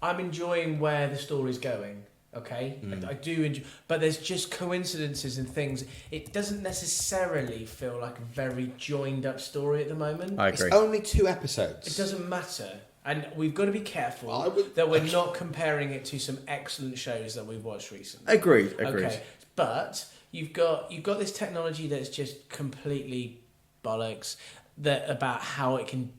I'm enjoying where the story's going. Okay, I do enjoy, but there's just coincidences and things. It doesn't necessarily feel like a very joined up story at the moment. I agree. It's only 2 episodes. It doesn't matter, and we've got to be careful that we're not comparing it to some excellent shows that we've watched recently. Agreed. Okay, but you've got this technology that's just completely bollocks. That about how it can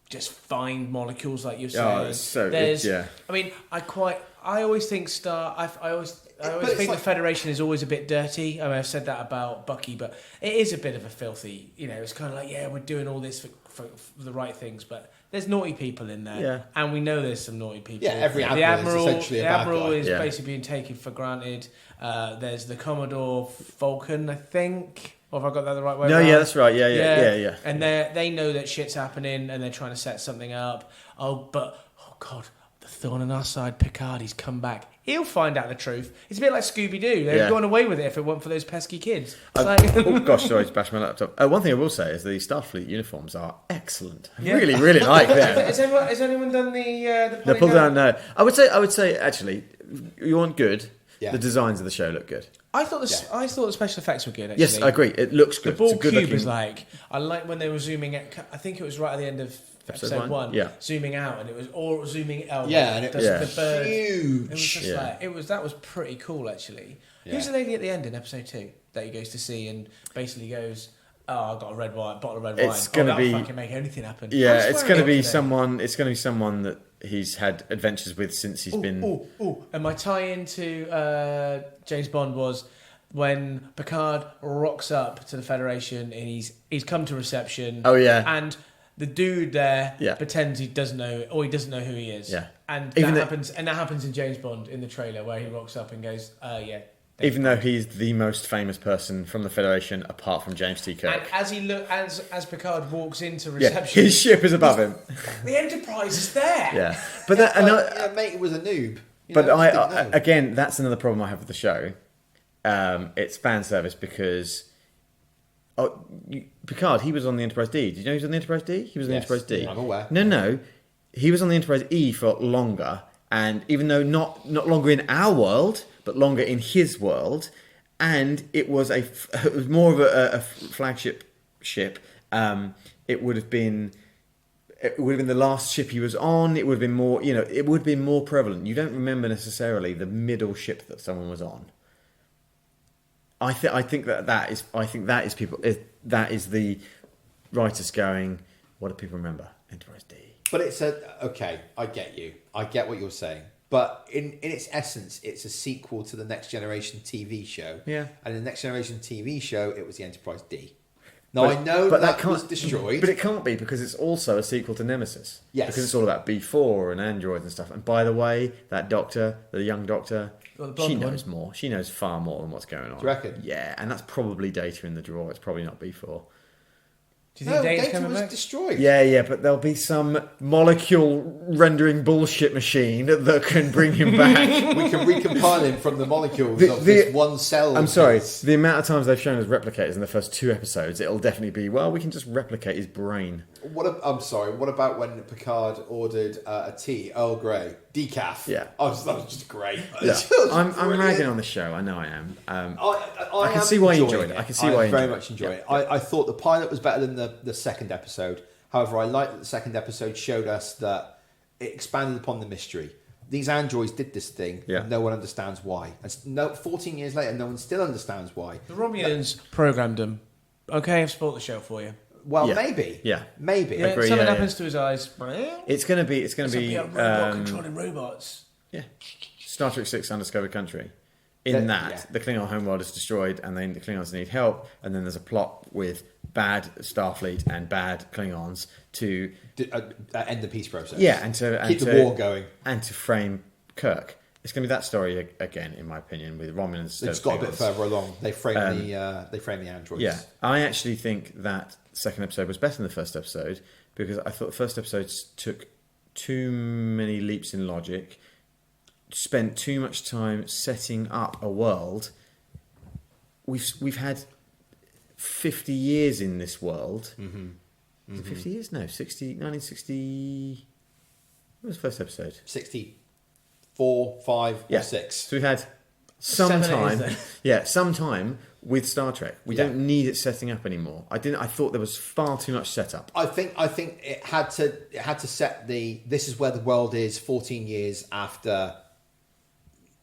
just find molecules, like you're saying. Oh, it's so I mean, I always think I always think the Federation is always a bit dirty. I mean, I've said that about Bucky, but it is a bit of a filthy. It's kind of like, we're doing all this for the right things, but there's naughty people in there, and we know there's some naughty people. Yeah, every admiral is essentially a bad guy. The admiral is basically being taken for granted. There's the Commodore Vulcan, I think. Or have I got that the right way? No, around? yeah, that's right. Yeah. And they know that shit's happening, and they're trying to set something up. Oh God, the thorn on our side, Picard, he's come back. He'll find out the truth. It's a bit like Scooby-Doo. They've gone away with it if it weren't for those pesky kids. Oh gosh, sorry to bash my laptop. One thing I will say is the Starfleet uniforms are excellent. I really, really like them. Has anyone done the pull down? No. I would say actually, you want good. Yeah. The designs of the show look good. I thought the special effects were good. Actually. Yes, I agree. It looks good. The ball it's a good cube looking... is like, I like when they were zooming at. I think it was right at the end of episode 1. Yeah. Zooming out, and it was all zooming out. Yeah, and it was the bird. huge. It was just that was pretty cool actually. Yeah. Who's the lady at the end in episode 2 that he goes to see and basically goes, "Oh, I've got a bottle of red wine. It's going to be fucking make anything happen." Yeah, it's going to be someone. It's going to be someone that he's had adventures with since he's been. And my tie-in to James Bond was when Picard rocks up to the Federation and he's come to reception. Oh yeah, and the dude there pretends he doesn't know, or he doesn't know who he is. Yeah, and that happens in James Bond in the trailer where he rocks up and goes, Even though he's the most famous person from the Federation, apart from James T. Kirk. And as Picard walks into reception, his ship is above him. The Enterprise is there. Yeah, but mate, it was a noob. Again, that's another problem I have with the show. It's fan service because Picard, he was on the Enterprise D. Did you know he was on the Enterprise D? He was on the Enterprise D. I'm aware. No, he was on the Enterprise E for longer, and even though not longer in our world, but longer in his world, and it was more of a flagship ship. It would have been the last ship he was on. It would have been more, it would have been more prevalent. You don't remember necessarily the middle ship that someone was on. I think that is the writers going, what do people remember? Enterprise D. But it's I get you. I get what you're saying. But in its essence, it's a sequel to the Next Generation TV show. Yeah. And in the Next Generation TV show, it was the Enterprise D. Now, I know that was destroyed. But it can't be, because it's also a sequel to Nemesis. Yes. Because it's all about B4 and androids and stuff. And by the way, that doctor, the young doctor, she knows more. She knows far more than what's going on. Do you reckon? Yeah, and that's probably Data in the drawer. It's probably not B4. Do you think Data's Data coming was back? destroyed. Yeah, but there'll be some molecule rendering bullshit machine that can bring him back. We can recompile him from the molecules The- of the- this one cell. I'm sorry, the amount of times they've shown us replicators in the first 2 episodes, it'll definitely be, well, we can just replicate his brain. I'm sorry. What about when Picard ordered a tea, Earl Grey, decaf? Yeah. That was just great. Yeah, It's just I'm brilliant. ragging on the show, I know I am. I can am see why you enjoying enjoyed it. I can see why you very enjoyed much it. enjoy it. Yeah. I thought the pilot was better than the second episode. However, I liked that the second episode showed us that it expanded upon the mystery. These androids did this thing. Yeah. And no one understands why. And 14 years later, no one still understands why. The Romulans programmed him. Okay, I've spoiled the show for you. Well, Yeah. maybe. Yeah. Maybe. Yeah, agree, something yeah, happens to his eyes. It's going to be robot controlling robots. yeah, Star Trek 6 Undiscovered Country. In Yeah, that, yeah. the Klingon homeworld is destroyed, and then the Klingons need help, and then there's a plot with bad Starfleet and bad Klingons to End the peace process. Keep the war going. and to frame Kirk. It's going to be that story again, in my opinion, with Romulans. It's got a bit further along. They frame the androids. Yeah, I actually think that second episode was better than the first episode because I thought the first episode took too many leaps in logic, spent too much time setting up a world. We've had 50 years in this world. Is it 50 years? No, 1960. What was the first episode? 64, 5, or 6. So we've had some 7 it is time. then. Yeah, some time with Star Trek. We don't need it setting up anymore. I thought there was far too much setup. I think it had to set this is where the world is 14 years after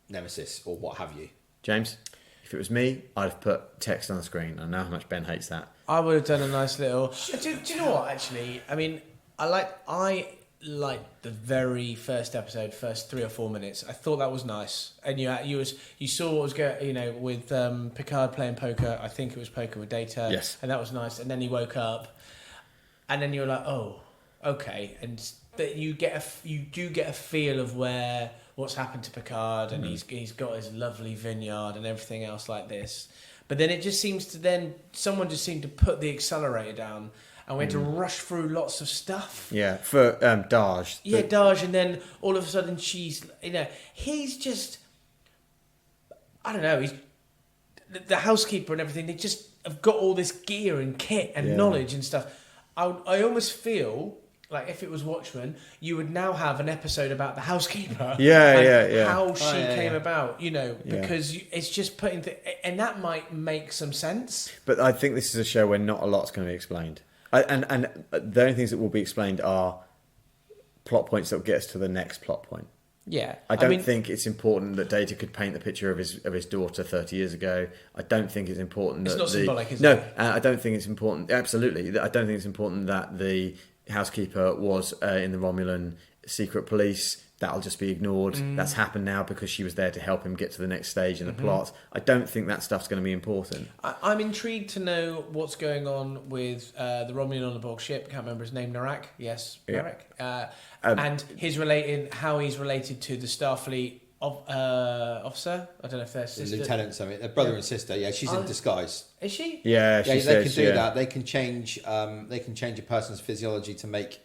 Nemesis or what have you. James, if it was me, I'd have put text on the screen. I know how much Ben hates that. I would have done a nice little. Do you know what? Actually, I mean, I like the very first episode, first 3 or 4 minutes. I thought that was nice, and you saw what was going, with Picard playing poker. I think it was poker with Data. Yes. And that was nice. And then he woke up, and then you're like, oh, okay, and that you do get a feel of what's happened to Picard, and he's got his lovely vineyard and everything else like this. But then it just seems someone just seemed to put the accelerator down, and we had to rush through lots of stuff. Yeah, for Daj. Yeah, Daj, and then all of a sudden he's just, I don't know, he's the housekeeper and everything. They just have got all this gear and kit and knowledge and stuff. I almost feel like if it was Watchmen, you would now have an episode about the housekeeper. Yeah. How she came about, because it's just putting and that might make some sense. But I think this is a show where not a lot's going to be explained. And the only things that will be explained are plot points that will get us to the next plot point. Yeah, I don't think it's important that Data could paint the picture of his daughter 30 years ago. I don't think it's important that it's not symbolic, is it? No, I don't think it's important. Absolutely, I don't think it's important that the housekeeper was in the Romulan secret police. That'll just be ignored. That's happened now because she was there to help him get to the next stage in the plot. I don't think that stuff's going to be important. I'm intrigued to know what's going on with the Romulan on the Borg ship. Can't remember his name. Narak. Yes, Narak. And how he's related to the Starfleet officer. I don't know if they're sister. Lieutenant, something. They're brother and sister. Yeah, she's in disguise. Is she? Yeah, They says, can do that. They can change. They can change a person's physiology to make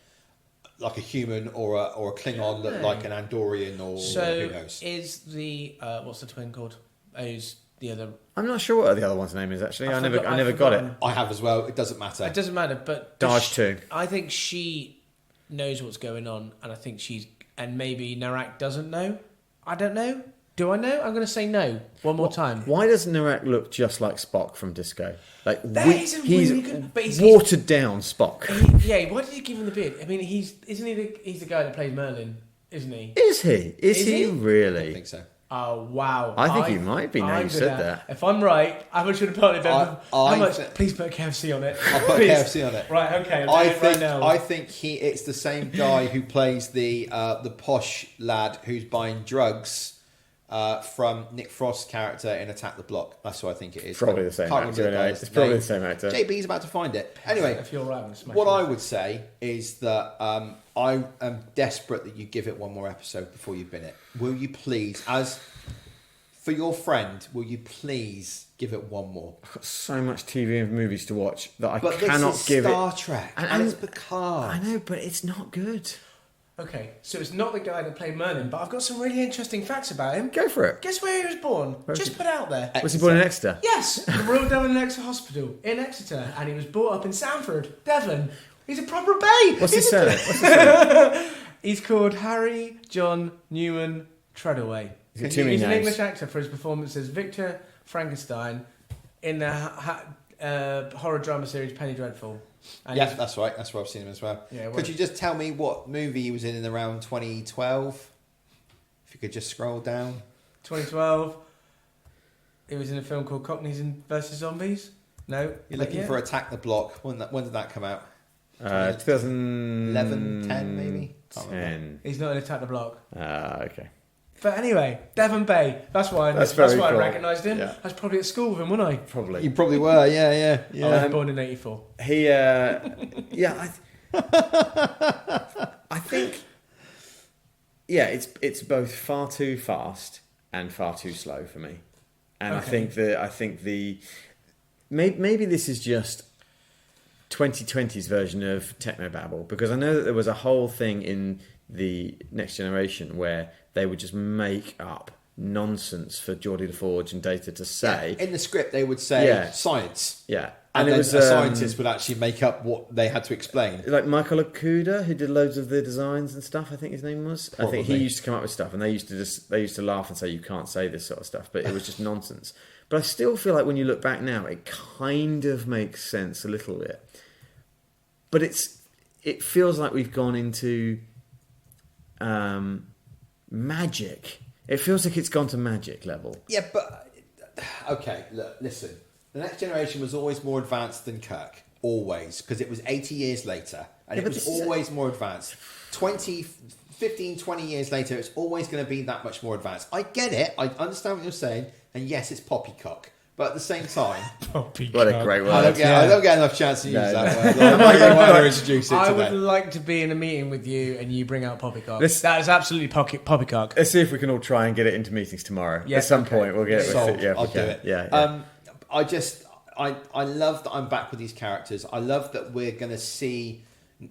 like a human or a Klingon look like an Andorian or So who knows. is the what's the twin called? Who's the other? I'm not sure what the other one's name is actually. I never got it. forgotten. I have as well. It doesn't matter. It doesn't matter, but Daj too. I think she knows what's going on, and I think and maybe Narak doesn't know. I don't know. Do I know? I'm going to say no one more time. Why does Narak look just like Spock from Disco? Like That he's really good. But he's watered down Spock. Yeah, why did you give him the beard? I mean, he's the guy that plays Merlin, isn't he? Is he? Is he he? really? I think so. Oh wow! I think he might be now you said that. If I'm right, how much should have put it down? How I much? thi- Please put KFC on it. I'll put Please. KFC on it. Right. Okay. I'm I doing it think right now. I think it's the same guy who plays the posh lad who's buying drugs from Nick Frost's character in Attack the Block. That's who I think it is. Probably the same Can't actor remember anyway. guy's It's probably name. the same actor. JB's about to find it. Anyway, If you're right, I'm gonna smash what it. I would say is that I am desperate that you give it one more episode before you bin it. Will you please, as For your friend, will you please give it one more? I've got so much TV and movies to watch that I But cannot this is give Star it. Trek, and it's Picard. I know, but it's not good. Okay, so it's not the guy that played Merlin, but I've got some really interesting facts about him. Go for it. Guess where he was born? was Just he- put it out there. Was he born in Exeter? Yes, the Royal Devon and Exeter Hospital in Exeter, and he was brought up in Sanford, Devon. He's a proper bay. What's his surname? He's called Harry John Newman Treadaway. He's got too many He's an names. English actor for his performance as Victor Frankenstein in the horror drama series Penny Dreadful. And Yeah, he's- that's right. That's where I've seen him as well. Yeah, well- Could you just tell me what movie he was in around 2012? If you could just scroll down. 2012. He was in a film called Cockneys vs Zombies. No, You're looking for Attack the Block. When did that come out? 2011, 10 maybe? Can't remember. 10. He's not in Attack the Block. Okay. But anyway, Devon Bay. That's why. That's That's very why cool. I recognised him. Yeah. I was probably at school with him, wasn't I? Probably. You probably were, yeah. I was born in '84. He, yeah, I think, yeah, it's both far too fast and far too slow for me, and Okay. I think the maybe this is just 2020's version of technobabble, because I know that there was a whole thing in the Next Generation where they would just make up nonsense for Geordie LaForge and Data to say. In the script, they would say Yeah. science. Yeah. And it then was a scientist would actually make up what they had to explain. like Michael Okuda, who did loads of the designs and stuff. I think his name was. I think he Probably. used to come up with stuff, and they used to laugh and say you can't say this sort of stuff, but it was just nonsense. But I still feel like when you look back now, it kind of makes sense a little bit. But it feels like we've gone into magic. It feels like it's gone to magic level. Yeah, but okay, look, listen. The Next Generation was always more advanced than Kirk, always, because it was 80 years later, and Yeah, it but was this is- always more advanced. 15, 20 years later, it's always going to be that much more advanced. I get it. I understand what you're saying, and yes, it's poppycock. But at the same time, What a great word. I don't get enough chance to use No, that word. I might want to introduce it I today. would like to be in a meeting with you and you bring out poppycock. This- That is absolutely poppycock. Let's see if we can all try and get it into meetings tomorrow. Yeah, At some okay. point, we'll get it. Solved. Yeah, if we I'll do can. it. Yeah. I love that I'm back with these characters. I love that we're going to see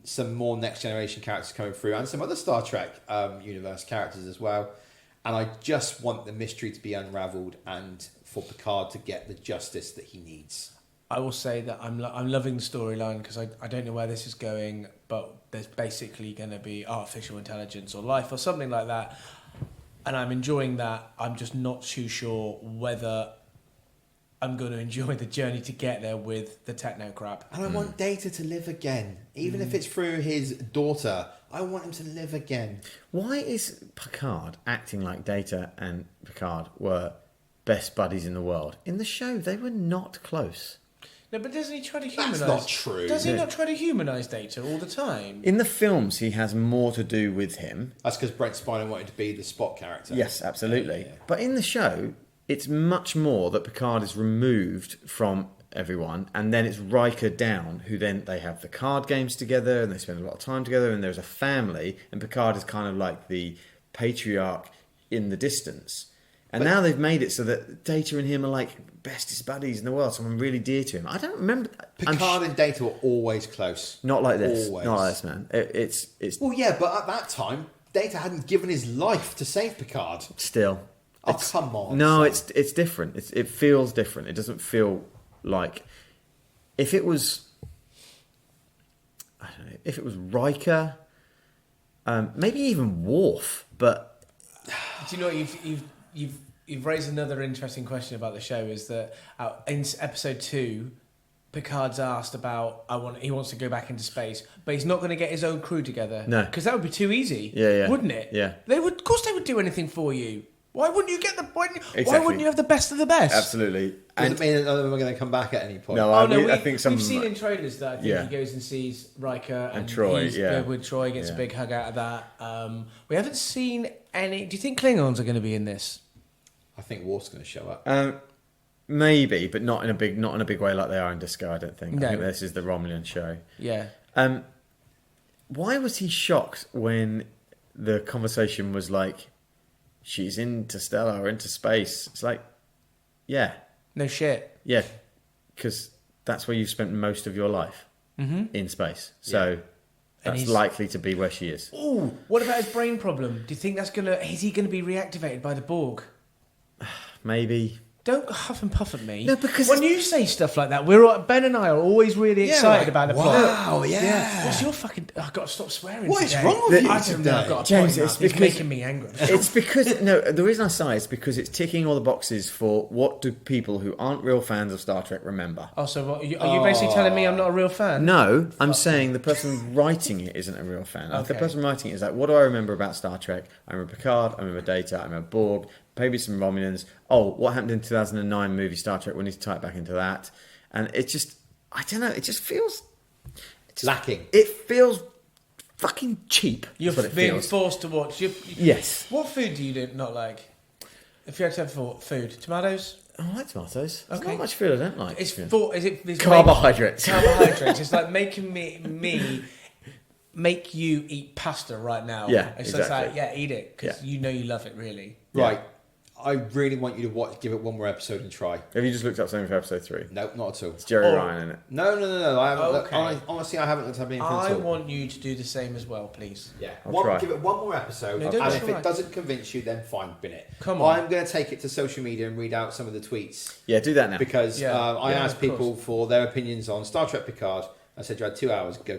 some more Next Generation characters coming through, and some other Star Trek universe characters as well. And I just want the mystery to be unravelled and for Picard to get the justice that he needs. I will say that I'm loving the storyline because I don't know where this is going, but there's basically going to be artificial intelligence or life or something like that, and I'm enjoying that. I'm just not too sure whether I'm going to enjoy the journey to get there with the techno crap. And I want Data to live again, even if it's through his daughter. I want him to live again. Why is Picard acting like Data and Picard were best buddies in the world? In the show, they were not close. No, but doesn't he try to humanise? That's not true. Does he not try to humanise Data all the time? In the films, he has more to do with him. That's because Brent Spiner wanted to be the Spock character. Yes, absolutely. Yeah. But in the show, it's much more that Picard is removed from everyone, and then it's Riker down, who then they have the card games together, and they spend a lot of time together, and there's a family, and Picard is kind of like the patriarch in the distance. And now they've made it so that Data and him are like bestest buddies in the world, someone really dear to him. I don't remember. Picard and Data were always close. Not like this. Always. Not like this, man. It's Well, yeah, but at that time, Data hadn't given his life to save Picard. still. Oh, come on. No, son. it's different. It feels different. It doesn't feel like if it was. I don't know. If it was Riker, maybe even Worf, but Do you know what you've raised another interesting question about the show? Is that in episode 2, Picard's asked about he wants to go back into space, but he's not going to get his own crew together. No. Because that would be too easy. Yeah. Wouldn't it? Yeah. Of course they would do anything for you. Why wouldn't you get why Exactly. wouldn't you have the best of the best? absolutely. Doesn't mean that none of them are going to come back at any point. No, Oh no, I think some. we've seen in trailers that I think Yeah. he goes and sees Riker and Troy, he's yeah. good with Troy, gets a Yeah. big hug out of that. We haven't seen any. Do you think Klingons are going to be in this? I think Worf's going to show up. Maybe, but not in a big way like they are in Disco. I don't think. No. I think this is the Romulan show. Yeah. Why was he shocked when the conversation was like, she's interstellar, into space. It's like, yeah, No shit. yeah, because that's where you've spent most of your life, in space. So And that's he's- likely to be where she is. Ooh, what about his brain problem? Do you think is he gonna be reactivated by the Borg? Maybe. Don't huff and puff at me. No, because when you say stuff like that, Ben and I are always really excited about the plot. Wow, yeah. What's your fucking? I've got to stop swearing. What is today. wrong with you I don't know. I've got a James, point it's now. It's because- making me angry. It's because the reason I sigh is because it's ticking all the boxes for what do people who aren't real fans of Star Trek remember. Oh, so what, are you basically telling me I'm not a real fan? No, I'm saying the person writing it isn't a real fan. Like, the Okay. person writing it is like, what do I remember about Star Trek? I remember Picard, I remember Data, I remember Borg, maybe some Romulans. Oh, what happened in 2009 movie Star Trek? We need to tie it back into that. And it just, I don't know, it just feels... Lacking. It feels fucking cheap. You're is what it being feels. forced to watch. Yes. What food do you not like? If you had to have food, tomatoes. I like tomatoes. There's Okay. not much food I don't like. It's Carbohydrates. carbohydrates. It's like making me make you eat pasta right now. Yeah, it's just like, exactly. yeah, eat it because Yeah. you know you love it really. Right. I really want you to give it one more episode and try. Have you just looked up something for episode 3? No, not at all. It's Jerry Oh. Ryan in it. No. I haven't. Okay. Honestly, I haven't looked up anything I at all. want you to do the same as well, please. Yeah, I'll try. give it one more episode, No, and don't, if that's it all right. doesn't convince you, then fine, bin it. Come on. I'm going to take it to social media and read out some of the tweets Yeah, do that now. because Yeah. I Yeah, asked of people for their opinions on Star Trek Picard. I said you had 2 hours, go.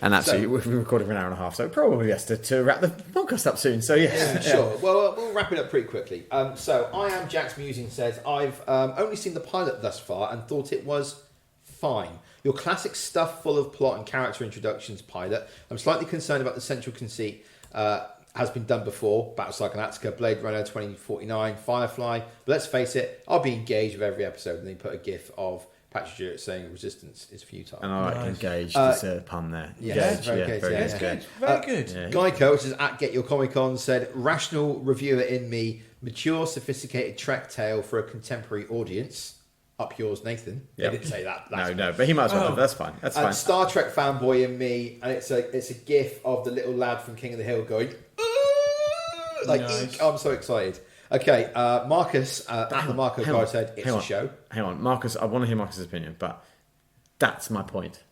And actually, So- we've been recording for an hour and a half, so it probably has to wrap the podcast up soon. So, yes. Yeah, sure. Well, we'll wrap it up pretty quickly. So, I am Jack's Musing says, I've only seen the pilot thus far and thought it was fine. Your classic stuff full of plot and character introductions pilot. I'm slightly concerned about the central conceit. Has been done before. Battlestar Galactica, Blade Runner 2049, Firefly. But let's face it, I'll be engaged with every episode. And then put a gif of Patrick Stewart saying resistance is futile. And I like Nice. engaged. There's a pun there. Yeah, Engaged, very good, yeah, It's yeah. good. Very good. Yeah. Geico, which is at Get Your Comic Con, said rational reviewer in me, mature, sophisticated Trek tale for a contemporary audience. Up yours, Nathan. Yep. They didn't say that. No, but he might as well. Oh. have. That's fine. That's And fine. Star Trek fanboy in me, and it's a gif of the little lad from King of the Hill going, "Ooh," like, Nice. eek. I'm so excited. Okay, Marcus at the Marco Hang guy on, said it's hang a on, show. Hang on, Marcus. I want to hear Marcus's opinion, but that's my point.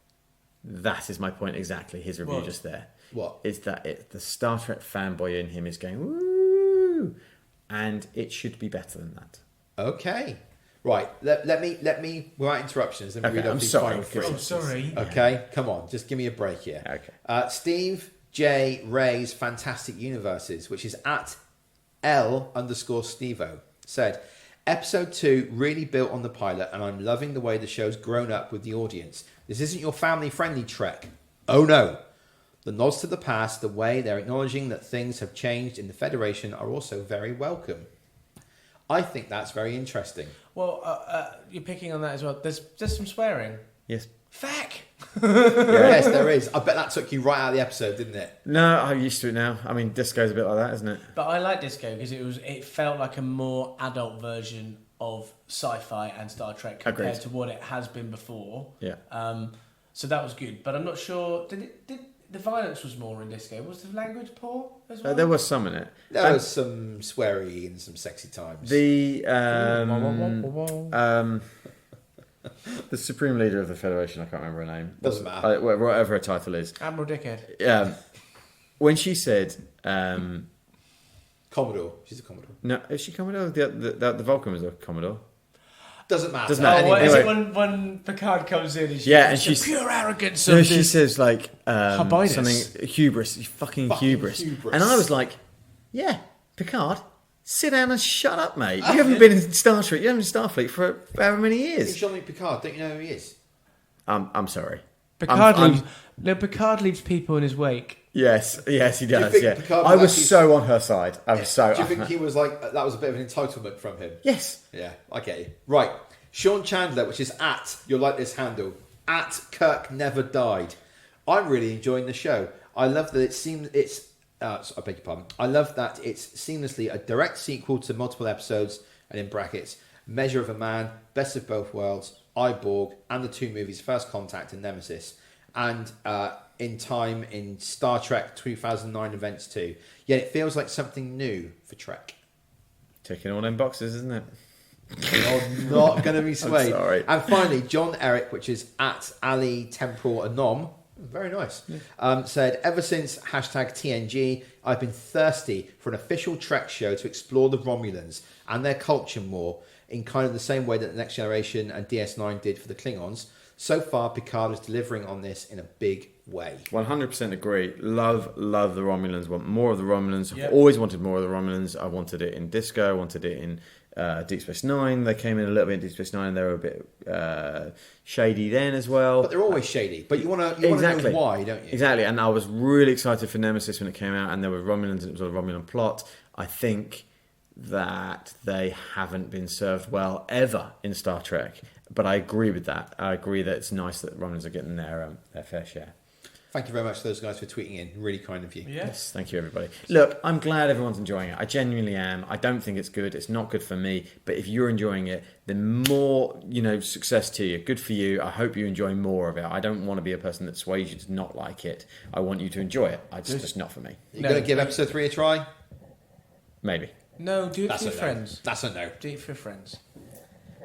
That is my point exactly. His review What? just there. What? Is that the Star Trek fanboy in him is going woo, and it should be better than that. Okay, right. Let me without interruptions. Let me Okay, read off I'm these sorry. final Oh, three. sorry. Okay, come on, just give me a break here. Okay. Steve J. Ray's Fantastic Universes, which is at L_Stevo, said, Episode 2 really built on the pilot, and I'm loving the way the show's grown up with the audience. This isn't your family-friendly Trek. Oh no. The nods to the past, the way they're acknowledging that things have changed in the Federation are also very welcome. I think that's very interesting. Well, you're picking on that as well. There's some swearing. Yes. Fuck. Yes, there is. I bet that took you right out of the episode, didn't it? No, I'm used to it now. I mean, Disco's a bit like that, isn't it? But I like Disco because it felt like a more adult version of Sci-Fi and Star Trek compared Agreed. to what it has been before. Yeah. So that was good, but I'm not sure. Did the violence was more in Disco? Was the language poor as well? There was some in it. There was some sweary and some sexy times. The supreme leader of the Federation, I can't remember her name. Doesn't matter. Whatever her title is. Admiral Dickhead. When she said, Commodore. She's a Commodore. no, is she Commodore? The Vulcan was a Commodore. Doesn't matter. Doesn't matter. Oh, what is Anyway. it when Picard comes in? And Yeah, and it's the she's pure arrogance No, of she this. says like Hybridus. something hubris, fucking hubris. hubris. And I was like, yeah, Picard, sit down and shut up, mate. You haven't been in Star Trek, you haven't been in Starfleet for however many It's years. Jean-Luc Picard. Don't you know who he is? I'm sorry. Picard leaves people in his wake. Yes, he does. think Yeah, Picard I was was actually- so on her side. I was so. Do you think he was like, that was a bit of an entitlement from him? Yes. Yeah, I get you. Right. Sean Chandler, which is at, you'll like this handle, at Kirk Never Died. I'm really enjoying the show. I love that I beg your pardon. I love that it's seamlessly a direct sequel to multiple episodes, and in brackets, Measure of a Man, Best of Both Worlds, Borg, and the two movies First Contact and Nemesis, and in time in Star Trek 2009 events too. Yet it feels like something new for Trek. Ticking all them boxes, isn't it? You're not going to be swayed. sorry. And finally, John Eric, which is at Ali Temporal Anom, very nice, said, ever since #TNG, I've been thirsty for an official Trek show to explore the Romulans and their culture more, in kind of the same way that the Next Generation and DS9 did for the Klingons. So far, Picard is delivering on this in a big way. 100% agree. Love the Romulans. Want more of the Romulans. Yep. I've always wanted more of the Romulans. I wanted it in Disco. I wanted it in Deep Space Nine. They came in a little bit in Deep Space Nine. They were a bit shady then as well. But they're always shady. But you want to know why, don't you? Exactly. And I was really excited for Nemesis when it came out, and there were Romulans, and it was a Romulan plot. I think that they haven't been served well ever in Star Trek. But I agree with that. I agree that it's nice that Romulans are getting their fair share. Thank you very much to those guys for tweeting in. Really kind of you. Yes, thank you, everybody. Look, I'm glad everyone's enjoying it. I genuinely am. I don't think it's good. It's not good for me. But if you're enjoying it, then more, success to you. Good for you. I hope you enjoy more of it. I don't want to be a person that sways you to not like it. I want you to enjoy it. It's just not for me. You're going to give episode 3 a try? Maybe. No, do it for your friends. That's a no. Do it for your friends.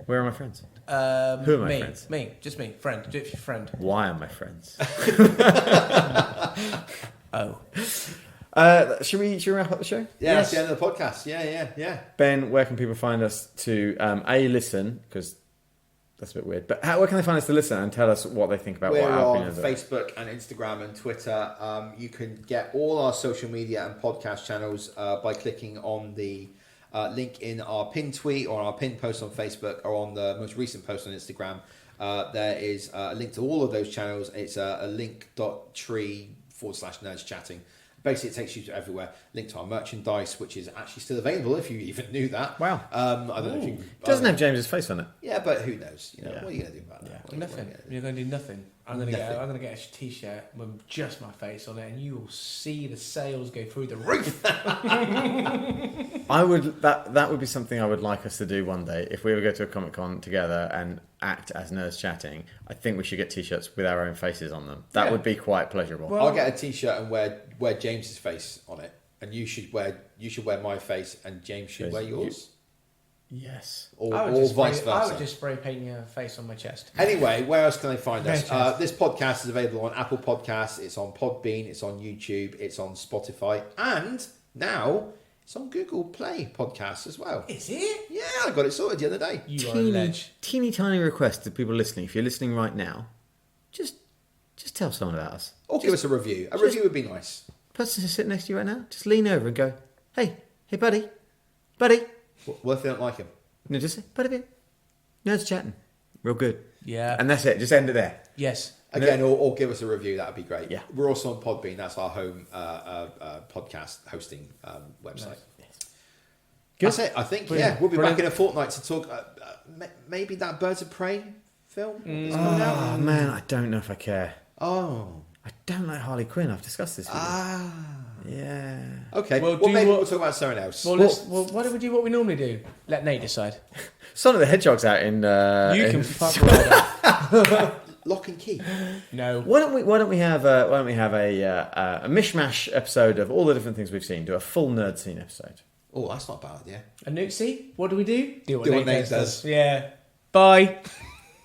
Where are my friends? Who are my friends? Just me, friend. Do it for your friend. Why are my friends? Oh. Should we wrap up the show? Yeah, that's the end of the podcast. Yeah. Ben, where can people find us to listen? Because that's a bit weird. But where can they find us to listen and tell us what they think about We're what our on opinions are? Facebook and Instagram and Twitter. You can get all our social media and podcast channels by clicking on the link in our pinned tweet or our pinned post on Facebook or on the most recent post on Instagram. There is a link to all of those channels. It's a link.tree/nerdschatting. Basically, it takes you to everywhere. Link to our merchandise, which is actually still available if you even knew that. Wow. I don't know if you... It doesn't have James's face on it. Yeah, but who knows? Yeah. What are you going to do about that? Yeah. Nothing. You're going to do nothing. I'm going to get a T-shirt with just my face on it, and you will see the sales go through the roof. I would that would be something I would like us to do one day. If we ever go to a Comic-Con together and act as Nerds Chatting, I think we should get T-shirts with our own faces on them. That would be quite pleasurable. Well, I'll get a T-shirt and wear James's face on it, and you should wear my face, and James should wear yours. Yes. Or vice versa. I would just spray paint your face on my chest. Anyway, where else can they find us? Right, This podcast is available on Apple Podcasts, it's on Podbean, it's on YouTube, it's on Spotify, and now it's on Google Play Podcasts as well. Is it? Yeah, I got it sorted the other day. You are a ledge. Teeny tiny request to people listening. If you're listening right now, just tell someone about us. Or give us a review. A review would be nice. Person sitting next to you right now, just lean over and go, hey buddy. What if they don't like him? No, just say, buddy, Nerds Chatting. Real good. Yeah. And that's it. Just end it there. Yes. Again, or give us a review. That would be great. Yeah. We're also on Podbean. That's our home podcast hosting website. Nice. Good. That's it. I think. Brilliant. Yeah, we'll be Brilliant. back in a fortnight to talk. Maybe that Birds of Prey film is coming out. Oh man, I don't know if I care. Oh. I don't like Harley Quinn. I've discussed this with you. Yeah. Okay. Well, Well, maybe what- we'll talk about something else. Well, why don't we do what we normally do? Let Nate decide. Sonic the Hedgehog's out in. You can fuck right up. Lock and Key. No. Why don't we have a mishmash episode of all the different things we've seen? Do a full Nerdscene episode. Oh, that's not a bad idea. A Newtsy? What do we do? Do what Nate does. Yeah. Bye.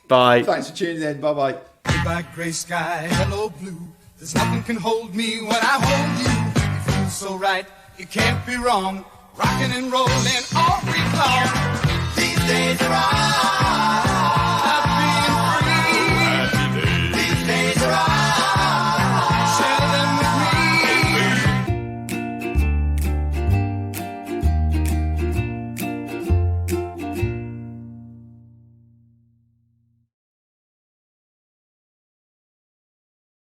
Bye. Thanks for tuning in. Bye bye. Goodbye, gray sky, hello, blue. There's nothing can hold me when I hold you. You feel so right, you can't be wrong. Rocking and rolling all week long. These days are on.